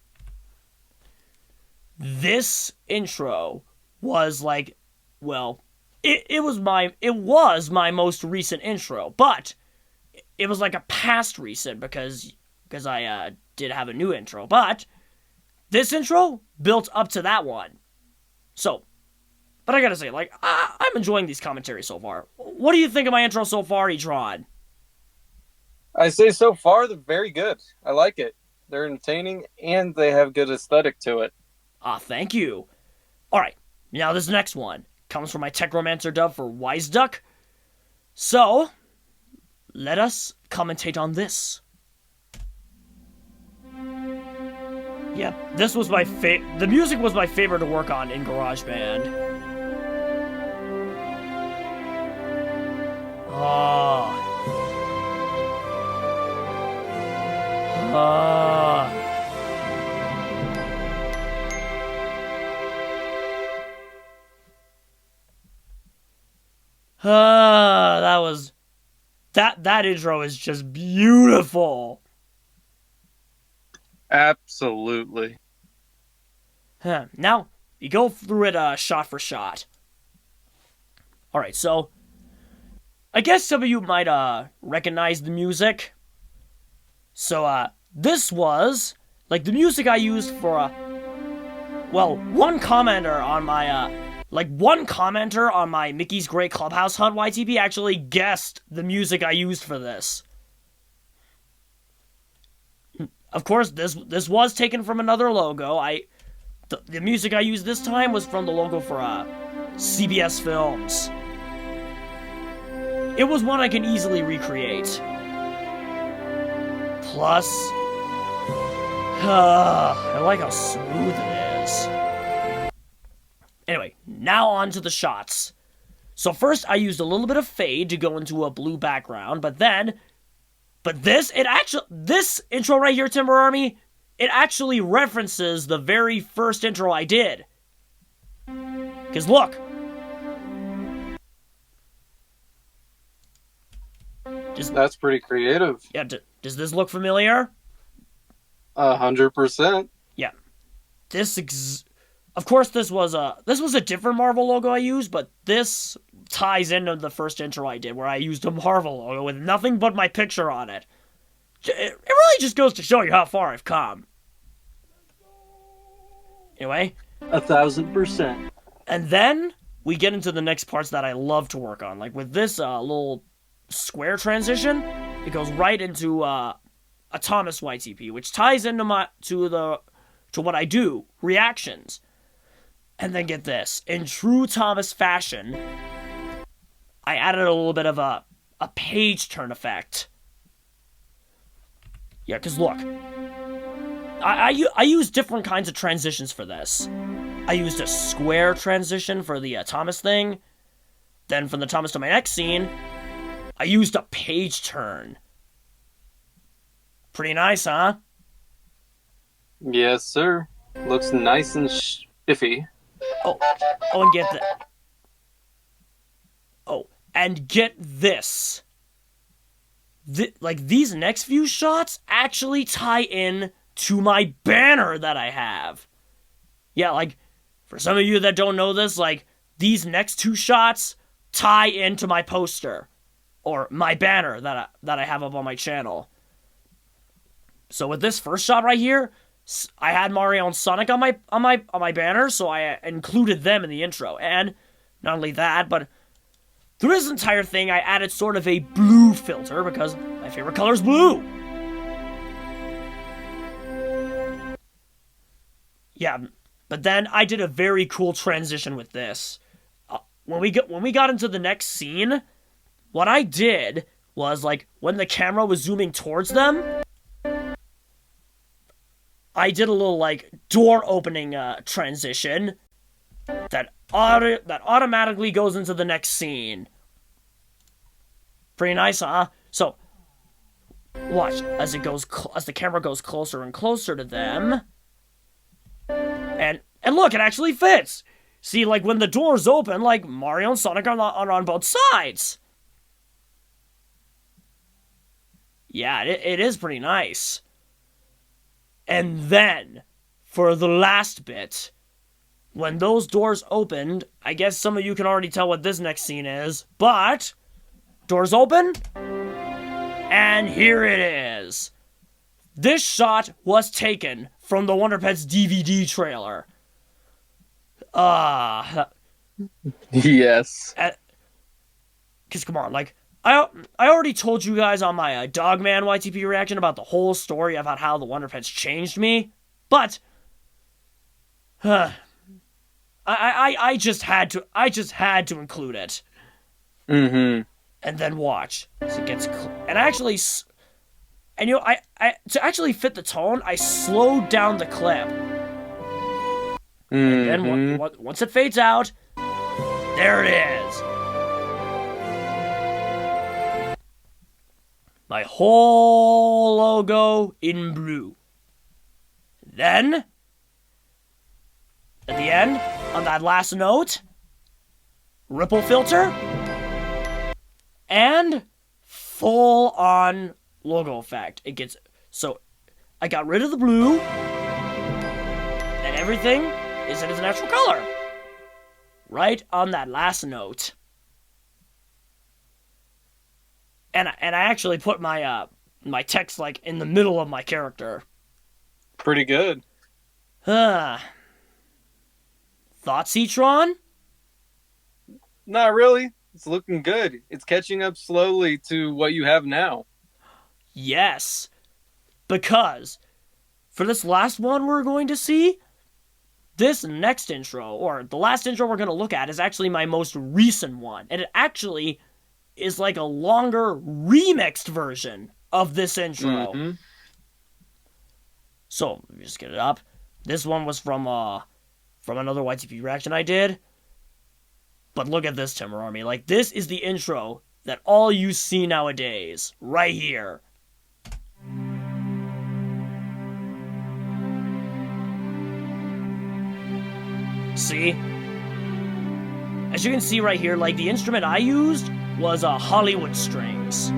This intro was like, well, it was my most recent intro, but it was like a past recent because I did have a new intro, but this intro built up to that one. So, but I gotta say, like, I'm enjoying these commentaries so far. What do you think of my intro so far, Etron? I say so far they're very good. I like it. They're entertaining and they have good aesthetic to it. Thank you. Alright, now this next one comes from my Techromancer dub for Wise Duck. So, let us commentate on this. Yep, this was my the music was my favorite to work on in GarageBand. That intro is just beautiful. Absolutely. Now, you go through it shot for shot. Alright, so I guess some of you might recognize the music. So this was like the music I used for one commenter on my Mickey's Great Clubhouse Hunt YTP actually guessed the music I used for this. Of course, this was taken from another logo. The music I used this time was from the logo for CBS Films. It was one I can easily recreate. Plus, I like how smooth it is. Anyway, now on to the shots. So first I used a little bit of fade to go into a blue background, but this intro right here, Timber Army, it actually references the very first intro I did. Because look. That's pretty creative. Yeah, does this look familiar? 100%. Yeah. Of course, this was a different Marvel logo I used, but this ties into the first intro I did, where I used a Marvel logo with nothing but my picture on it. It really just goes to show you how far I've come. Anyway. 1,000%. And then we get into the next parts that I love to work on. Like with this little square transition, it goes right into a Thomas YTP, which ties into to what I do, reactions. And then get this, in true Thomas fashion, I added a little bit of a page turn effect. Yeah, because look, I use different kinds of transitions for this. I used a square transition for the Thomas thing. Then from the Thomas to my next scene, I used a page turn. Pretty nice, huh? Yes, sir. Looks nice and spiffy. And get this. These next few shots actually tie in to my banner that I have. Yeah, like, for some of you that don't know this, like, these next two shots tie into my poster. Or my banner that I have up on my channel. So with this first shot right here, I had Mario and Sonic on my banner, so I included them in the intro. And not only that, but through this entire thing, I added sort of a blue filter because my favorite color is blue. Yeah, but then I did a very cool transition with this. When we got into the next scene, what I did was, like, when the camera was zooming towards them, I did a little, like, door opening transition that automatically goes into the next scene. Pretty nice, huh? So, watch as as the camera goes closer and closer to them, and look, it actually fits. See, like, when the doors open, like, Mario and Sonic are on both sides. Yeah, it is pretty nice. And then, for the last bit, when those doors opened, I guess some of you can already tell what this next scene is, but doors open, and here it is. This shot was taken from the Wonder Pets DVD trailer. Yes. Because, come on, like, I already told you guys on my Dogman YTP reaction about the whole story about how the Wonder Pets changed me, but I just had to include it. Mm-hmm. And then watch. So it gets and actually, and you know, I to actually fit the tone, I slowed down the clip. And then once it fades out, there it is. My whole logo in blue. Then, at the end, on that last note, ripple filter, and full-on logo effect. It gets, so, I got rid of the blue, and everything is in its natural color. Right on that last note. And I actually put my my text like in the middle of my character. Pretty good. Thoughts, Citron? Not really. It's looking good. It's catching up slowly to what you have now. Yes. Because for this last one we're going to see, this next intro, or the last intro we're going to look at, is actually my most recent one. And it actually is like a longer remixed version of this intro. Mm-hmm. So, let me just get it up. This one was from another YTP reaction I did. But look at this, Timber Army. Like, this is the intro that all you see nowadays. Right here. See? As you can see right here, like, the instrument I used was Hollywood strings.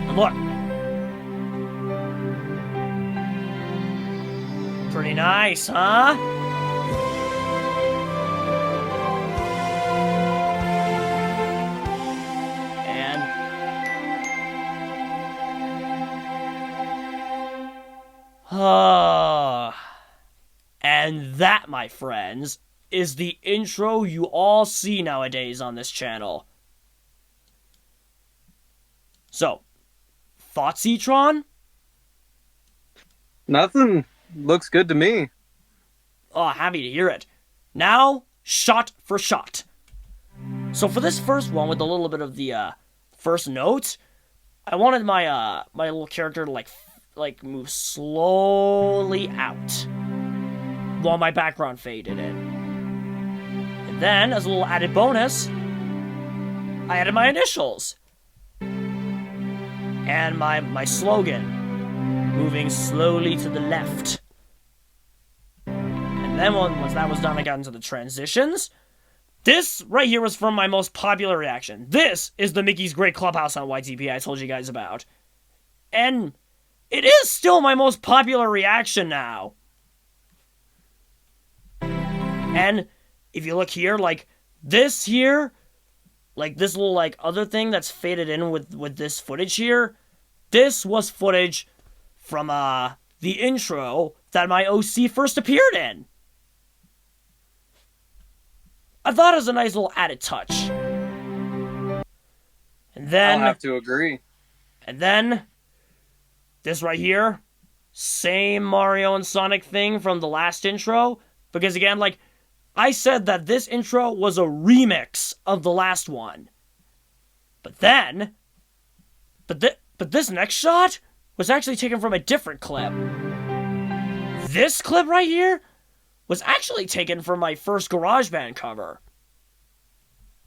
And look. Pretty nice, huh? And that, my friends, is the intro you all see nowadays on this channel. So, thoughts, Citron? Nothing. Looks good to me. Oh, happy to hear it. Now, shot for shot. So for this first one, with a little bit of the first notes, I wanted my my little character to like move slowly out while my background faded in. And then, as a little added bonus, I added my initials. And my slogan, moving slowly to the left. And then once that was done, I got into the transitions. This right here was from my most popular reaction. This is the Mickey's Great Clubhouse on YTP I told you guys about. And it is still my most popular reaction now. And if you look here, like this here, like this little like other thing that's faded in with this footage here, this was footage from the intro that my OC first appeared in. I thought it was a nice little added touch. And then I'll have to agree. And then this right here, same Mario and Sonic thing from the last intro, because again, like I said that this intro was a remix of the last one. But then, but this next shot was actually taken from a different clip. This clip right here was actually taken from my first GarageBand cover.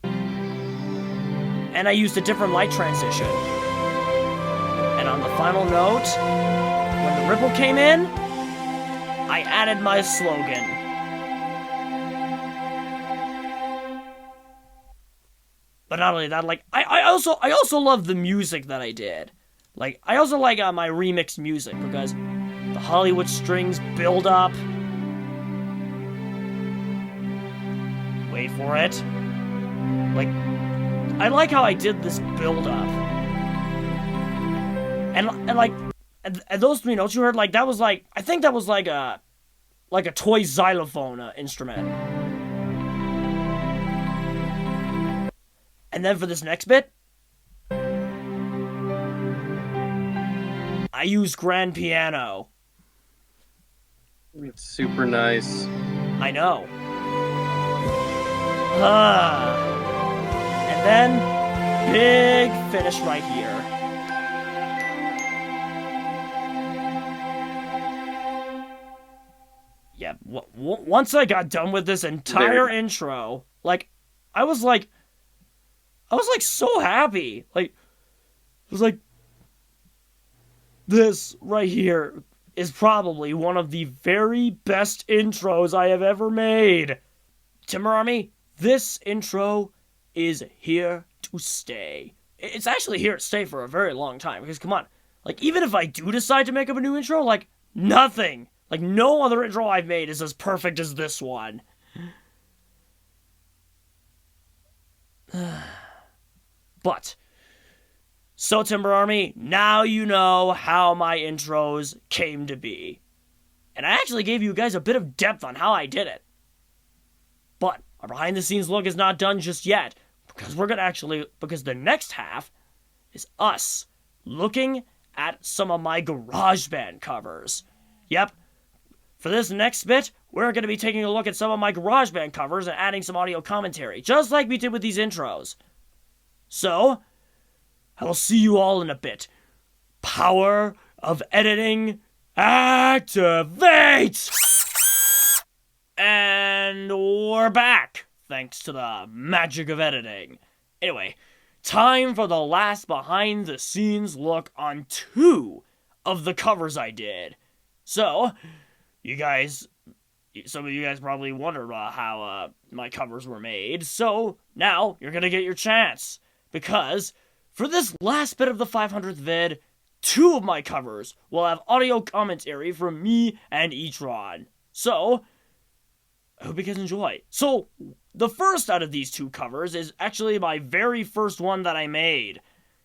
And I used a different light transition. And on the final note, when the ripple came in, I added my slogan. But not only that, like I also love the music that I did. Like I also like my remixed music because the Hollywood strings build up. Wait for it. Like, I like how I did this build up. And those 3 notes you heard, like, that was like, I think that was like a toy xylophone instrument. And then for this next bit, I use grand piano. It's super nice. I know. And then, big finish right here. Yeah, once I got done with this entire intro, like, I was so happy. Like, it was like, this right here is probably one of the very best intros I have ever made. Timber Army, this intro is here to stay. It's actually here to stay for a very long time, because come on, like, even if I do decide to make up a new intro, like, nothing, like, no other intro I've made is as perfect as this one. But, so Timber Army, now you know how my intros came to be. And I actually gave you guys a bit of depth on how I did it. But our behind the scenes look is not done just yet, because because the next half is us looking at some of my GarageBand covers. Yep. For this next bit, we're going to be taking a look at some of my GarageBand covers and adding some audio commentary, just like we did with these intros. So, I will see you all in a bit. Power of editing, activate! And we're back, thanks to the magic of editing. Anyway, time for the last behind-the-scenes look on 2 of the covers I did. So, some of you guys probably wondered how my covers were made, so now you're gonna get your chance. Because, for this last bit of the 500th vid, 2 of my covers will have audio commentary from me and Etron. So, I hope you guys enjoy. So, the first out of these 2 covers is actually my very first one that I made.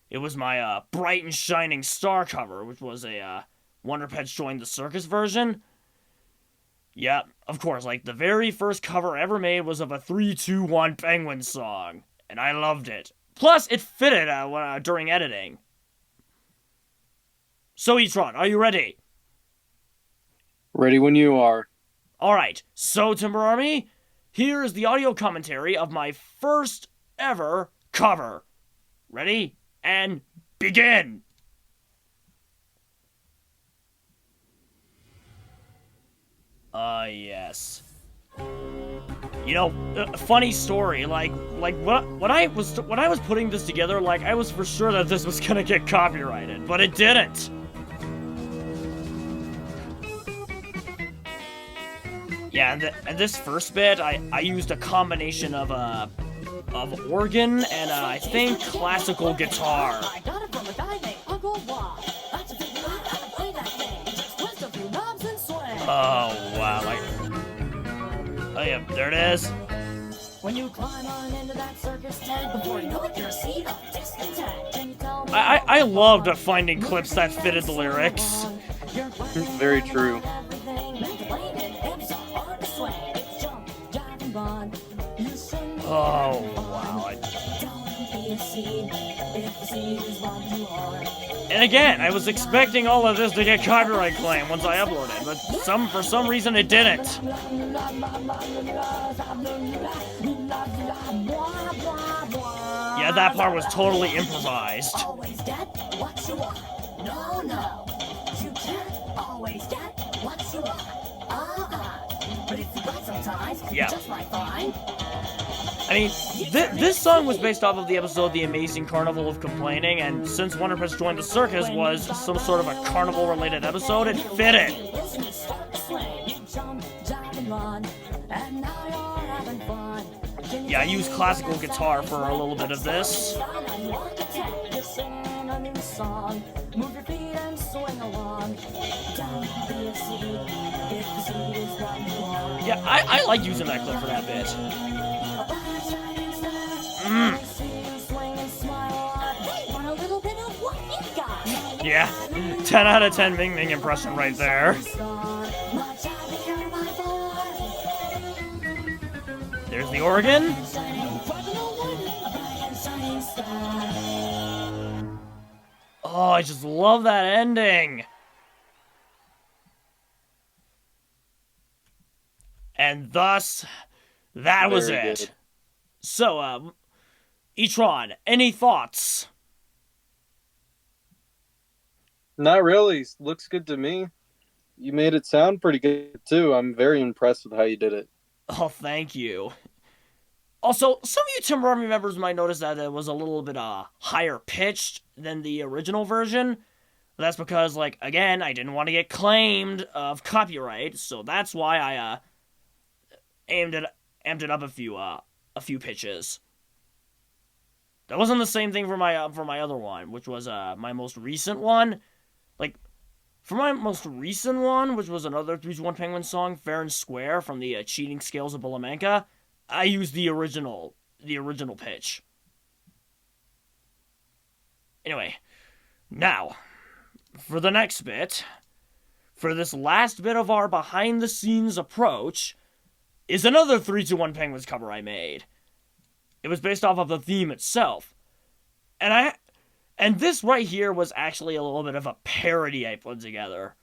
It was my Bright and Shining Star cover, which was a Wonder Pets Join the Circus version. Yeah, of course, like, the very first cover ever made was of a 3-2-1 Penguin song, and I loved it. Plus, it fitted during editing. So, Etron, are you ready? Ready when you are. Alright, so, Timber Army, here is the audio commentary of my first ever cover. Ready? And begin! Yes. You know, funny story, like when I was putting this together, like, I was for sure that this was gonna get copyrighted, but it didn't. Yeah, and this first bit, I used a combination of organ and I think classical guitar. I got it from a guy named Uncle Bob. That's a big rock, gotta play that thing. Just twist a few knobs and swing. Oh wow, oh yeah, there it is. When you climb on into that circus tent, before you know it, you're a seat of discontent. Can you tell me? I loved finding clips that fitted the lyrics. Very true. Oh wow. And again, I was expecting all of this to get copyright claim once I uploaded, but for some reason it didn't. Yeah, that part was totally improvised. Always get what you want. No, no. You can't always get what you want. But if you got sometimes, yeah. Just might find. I mean, this song was based off of the episode The Amazing Carnival of Complaining, and since Wonder Pets Joined the Circus was some sort of a carnival-related episode, it fitted. Yeah, I used classical guitar for a little bit of this. Move your feet and swing along. Don't be a seed if the seed is what you want. Yeah, I like using that clip for that bit. I see you swing and smile. Hey, want a little bit of what you got? Yeah, 10 out of 10 Ming Ming impression right there. There's the organ. Oh, I just love that ending. And thus, that was Very it. good. So, Etron, any thoughts? Not really. Looks good to me. You made it sound pretty good too. I'm very impressed with how you did it. Oh, thank you. Also, some of you Tim Army members might notice that it was a little bit higher pitched than the original version. That's because, like, again, I didn't want to get claimed of copyright, so that's why I amped it up a few pitches. That wasn't the same thing for my other one, which was my most recent one. Like, for my most recent one, which was another 3-2-1 Penguin song, Fair and Square from the Cheating Scales of Bulamanka, I used the original pitch. Anyway, now, for the next bit, for this last bit of our behind-the-scenes approach, is another 3-2-1 Penguins cover I made. It was based off of the theme itself. And this right here was actually a little bit of a parody I put together.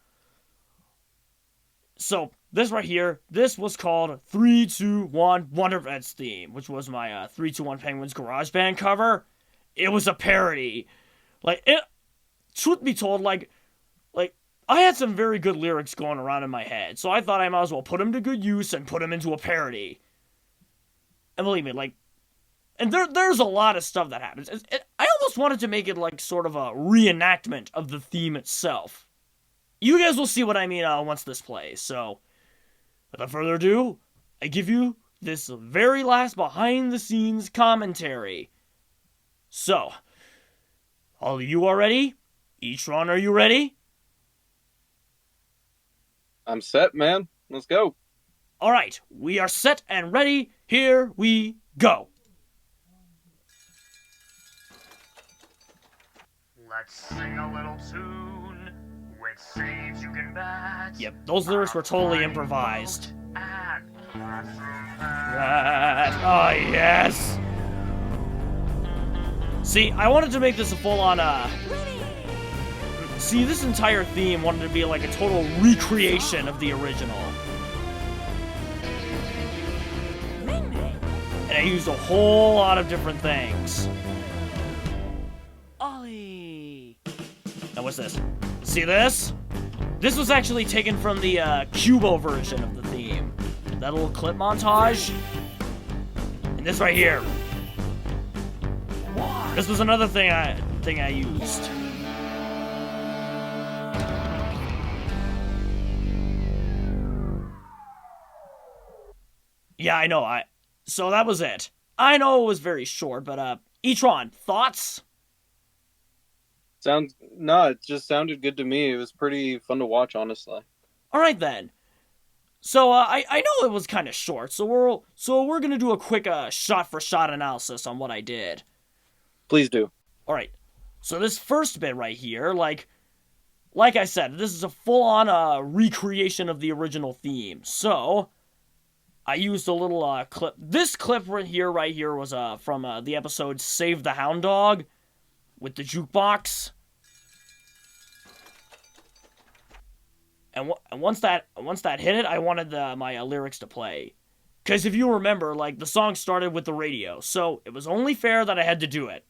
So, this right here, this was called 3-2-1 Wonder Vets theme, which was my 3-2-1 Penguins garage band cover. It was a parody. Truth be told, like, I had some very good lyrics going around in my head, so I thought I might as well put them to good use and put them into a parody. And believe me, and there's a lot of stuff that happens. I almost wanted to make it like sort of a reenactment of the theme itself. You guys will see what I mean once this plays. So, without further ado, I give you this very last behind-the-scenes commentary. So, all of you are ready? Etron, are you ready? I'm set, man. Let's go. Alright, we are set and ready. Here we go. Let's sing a little tune with saves you can bet. Yep, those lyrics were totally improvised. And Oh, yes! See, I wanted to make this a full-on, See, this entire theme wanted to be like a total recreation of the original. And I used a whole lot of different things. Ollie! Now what's this? See this? This was actually taken from the Cubo version of the theme. That little clip montage. And this right here. This was another thing I used. Yeah, I know. So that was it. I know it was very short, but Etron, thoughts? It just sounded good to me. It was pretty fun to watch, honestly. All right then. So I know it was kind of short, so we're gonna do a quick shot for shot analysis on what I did. Please do. All right. So this first bit right here, like I said, this is a full-on recreation of the original theme. So I used a little clip. This clip right here was from the episode Save the Hound Dog with the jukebox. And once that hit it, I wanted my lyrics to play. Because if you remember, like, the song started with the radio, so it was only fair that I had to do it.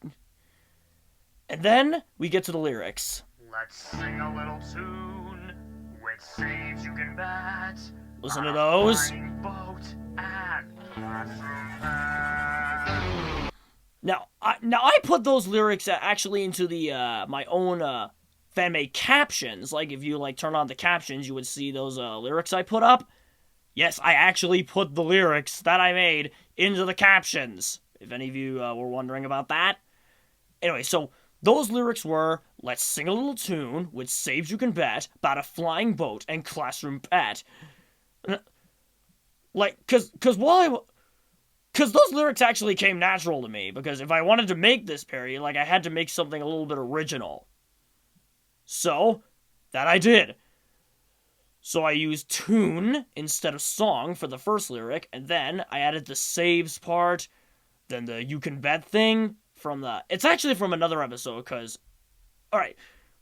And then we get to the lyrics. let's sing a little tune with saves you can bet. Listen to those. Flying boat and Now I put those lyrics actually into the my own fan-made captions. Like, if you turn on the captions, you would see those lyrics I put up. Yes, I actually put the lyrics that I made into the captions, if any of you were wondering about that. Anyway, so those lyrics were, let's sing a little tune, which saves you can bet, about a flying boat and classroom pet. Like, cause those lyrics actually came natural to me, because if I wanted to make this parody, like, I had to make something a little bit original. So, that I did. So I used tune instead of song for the first lyric, and then I added the saves part, then the you can bet thing from the... It's actually from another episode, because... Alright,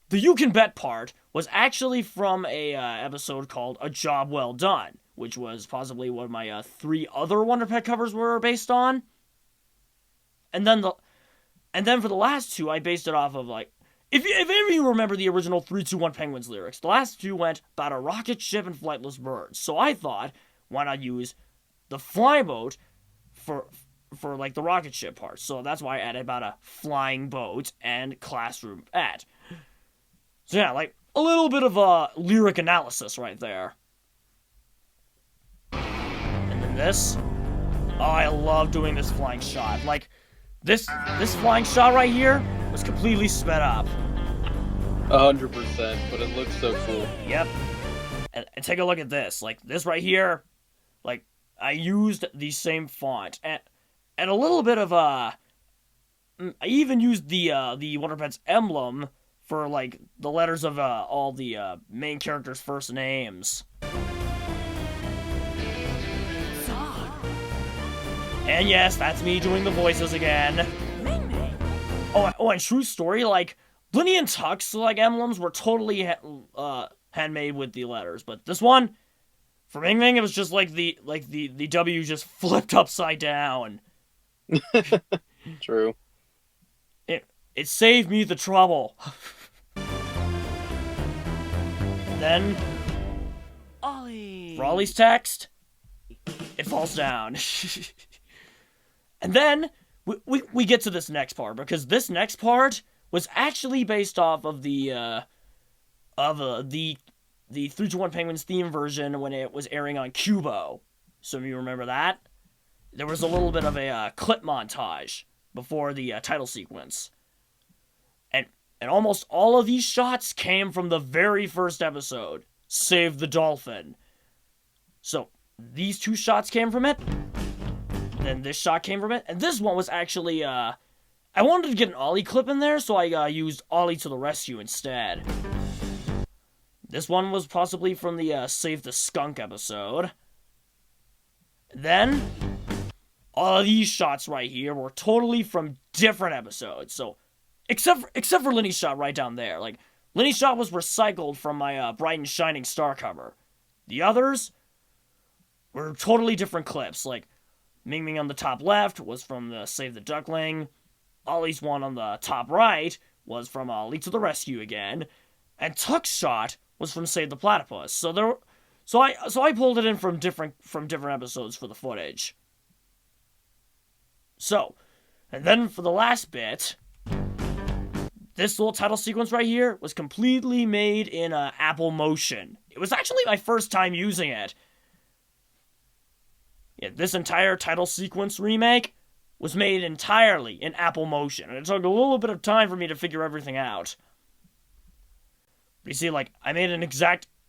the you can bet part was actually from a episode called A Job Well Done, which was possibly what my 3 other Wonder Pet covers were based on. And then for the last 2, I based it off of, like... If any of you remember the original 3-2-1 Penguins lyrics, the last 2 went about a rocket ship and flightless birds. So I thought, why not use the flyboat for like the rocket ship part? So that's why I added about a flying boat and classroom pet. So yeah, like a little bit of a lyric analysis right there. And then this, oh, I love doing this flying shot. Like this flying shot right here was completely sped up. 100%, but it looks so cool. Yep. And take a look at this. Like, this right here, like, I used the same font. And a little bit of, I even used the Wonder Pets emblem for, like, the letters of, all the, main characters' first names. And yes, that's me doing the voices again. Oh, and true story, like, Blinny and Tuck's, like, emblems were totally, handmade with the letters, but this one, for Ming Ming, it was just like the W just flipped upside down. True. It saved me the trouble. Then, Ollie. For Ollie's text, it falls down. And then, we get to this next part, because this next part was actually based off of the 3-2-1 Penguins theme version when it was airing on Cubo. Some of you remember that? There was a little bit of a clip montage before the title sequence. And almost all of these shots came from the very first episode, Save the Dolphin. So, these 2 shots came from it, then this shot came from it, and this one was actually, I wanted to get an Ollie clip in there, so I used Ollie to the rescue instead. This one was possibly from the Save the Skunk episode. Then, all of these shots right here were totally from different episodes, so... Except for Lenny's shot right down there. Like, Lenny's shot was recycled from my Bright and Shining Star cover. The others were totally different clips. Like, Ming Ming on the top left was from the Save the Duckling. Ollie's one on the top right was from Ollie to the Rescue again. And Tuck's shot was from Save the Platypus. So I pulled it in from different episodes for the footage. So, and then for the last bit, this little title sequence right here was completely made in Apple Motion. It was actually my first time using it. Yeah, this entire title sequence remake was made entirely in Apple Motion, and it took a little bit of time for me to figure everything out. But you see, like, I made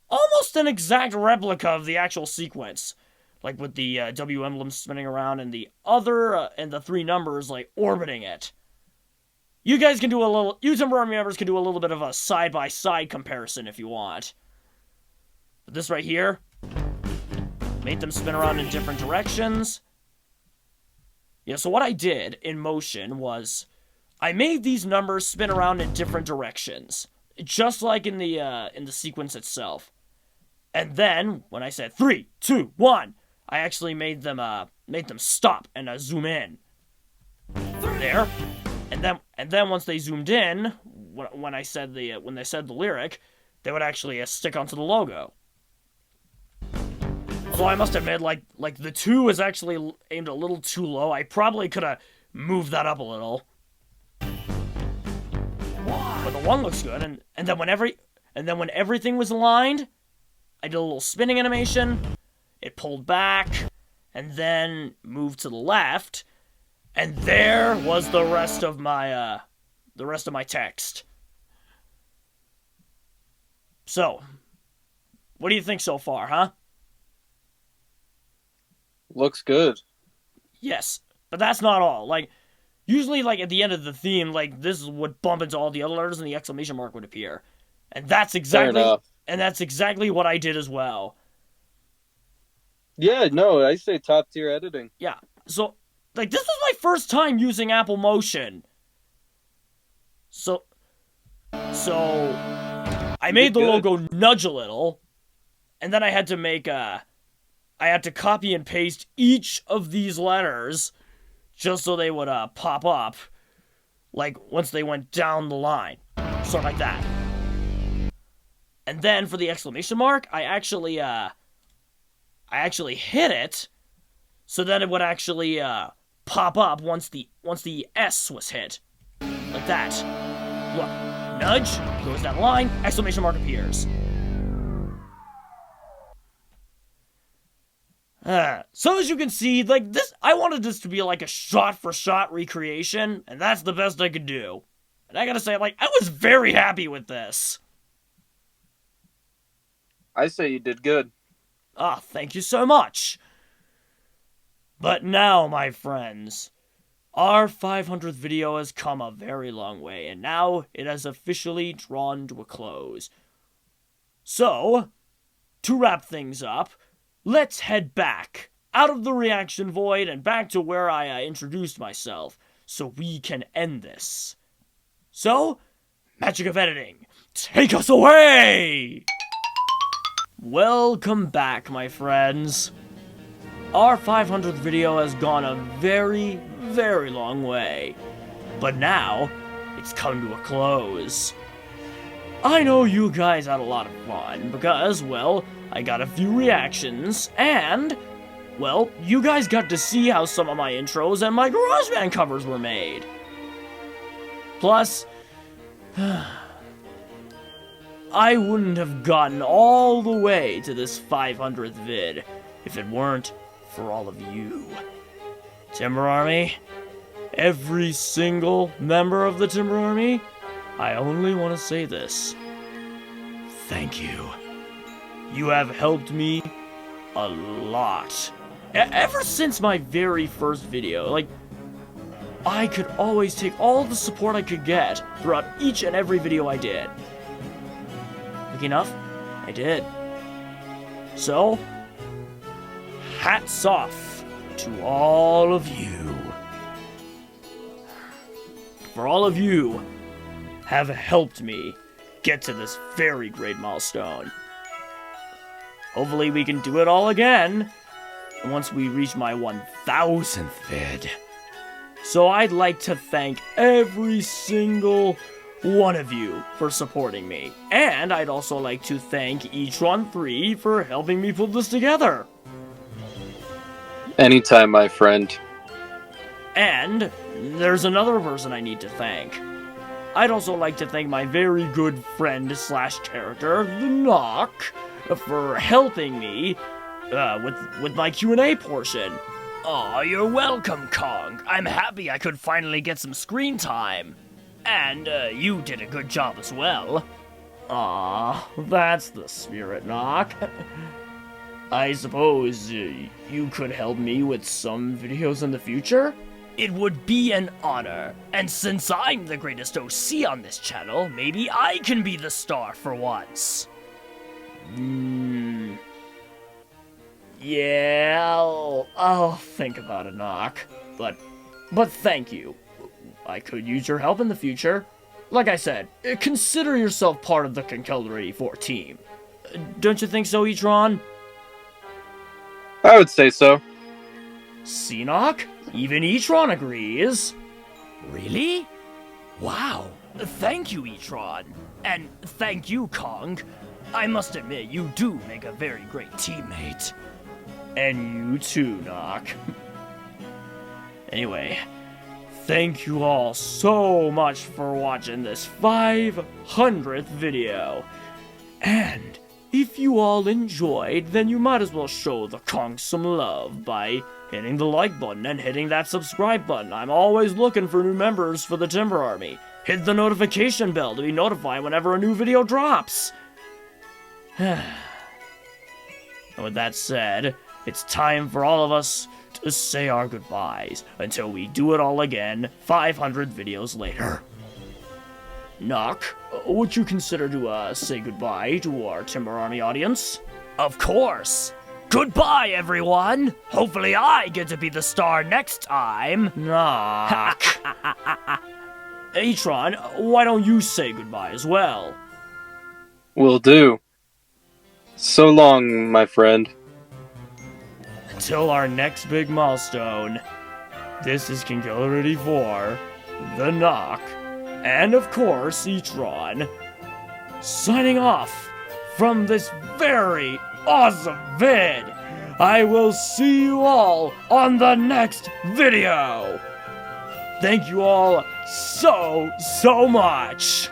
almost an exact replica of the actual sequence. Like, with the W emblem spinning around and the other, and the 3 numbers, like, orbiting it. You guys can do you temporary members can do a little bit of a side-by-side comparison if you want. But this right here, made them spin around in different directions. Yeah, so what I did in Motion was, I made these numbers spin around in different directions. Just like in the sequence itself. And then, when I said 3, 2, 1, I actually made them stop and zoom in. There. And then once they zoomed in, when they said the lyric, they would actually stick onto the logo. Although I must admit, like the 2 is actually aimed a little too low. I probably could have moved that up a little. But the 1 looks good, and then when everything was aligned, I did a little spinning animation. It pulled back, and then moved to the left, and there was the rest of my text. So, what do you think so far, huh? Looks good. Yes, but that's not all. Like, usually, like, at the end of the theme, like, this would bump into all the other letters and the exclamation mark would appear. And that's exactly... Fair enough. And that's exactly what I did as well. Yeah, no, I say top tier editing. Yeah, so, like, this was my first time using Apple Motion. So, I made the logo nudge a little, and then I had to copy and paste each of these letters just so they would pop up, like, once they went down the line, sort of like that. And then for the exclamation mark, I actually hit it, so that it would actually pop up once the S was hit, like that. Look, nudge goes down the line, exclamation mark appears. So as you can see, like this, I wanted this to be like a shot-for-shot recreation, and that's the best I could do. And I gotta say, like, I was very happy with this. I say you did good. Ah, thank you so much. But now, my friends, our 500th video has come a very long way, and now it has officially drawn to a close. So, to wrap things up, let's head back, out of the reaction void and back to where I introduced myself, so we can end this. So, magic of editing, take us away! Welcome back, my friends. Our 500th video has gone a very, very long way, but now it's come to a close. I know you guys had a lot of fun because, well, I got a few reactions, and, well, you guys got to see how some of my intros and my GarageBand covers were made. Plus, I wouldn't have gotten all the way to this 500th vid if it weren't for all of you. Timber Army, every single member of the Timber Army, I only want to say this. Thank you. You have helped me a lot. Ever since my very first video, like, I could always take all the support I could get throughout each and every video I did. Lucky enough, I did. So, hats off to all of you. For all of you have helped me get to this very great milestone. Hopefully we can do it all again once we reach my 1000th vid. So I'd like to thank every single one of you for supporting me. And I'd also like to thank Etron3 for helping me put this together. Anytime, my friend. And there's another person I need to thank. I'd also like to thank my very good friend slash character, the Knock, for helping me with my Q&A portion. Aw, you're welcome, Kong. I'm happy I could finally get some screen time. And you did a good job as well. Aw, that's the spirit, Knock. I suppose you could help me with some videos in the future? It would be an honor, and since I'm the greatest OC on this channel, maybe I can be the star for once. Yeah, I'll think about it, Knock. But thank you. I could use your help in the future. Like I said, consider yourself part of the Conkeldurr 84 team. Don't you think so, Etron? I would say so. See, Knock? Even Etron agrees. Really? Wow. Thank you, Etron. And thank you, Kong. I must admit, you do make a very great teammate. And you too, Knock. Anyway, thank you all so much for watching this 500th video. And if you all enjoyed, then you might as well show the Conk some love by hitting the like button and hitting that subscribe button. I'm always looking for new members for the Timber Army. Hit the notification bell to be notified whenever a new video drops. And with that said, it's time for all of us to say our goodbyes until we do it all again 500 videos later. Knock, would you consider to say goodbye to our Timber Army audience? Of course. Goodbye, everyone. Hopefully I get to be the star next time. Knock. Atron, why don't you say goodbye as well? Will do. So long, my friend. Until our next big milestone, this is Conkeldurr 84, The Knock, and of course, Etron, signing off from this very awesome vid. I will see you all on the next video. Thank you all so much.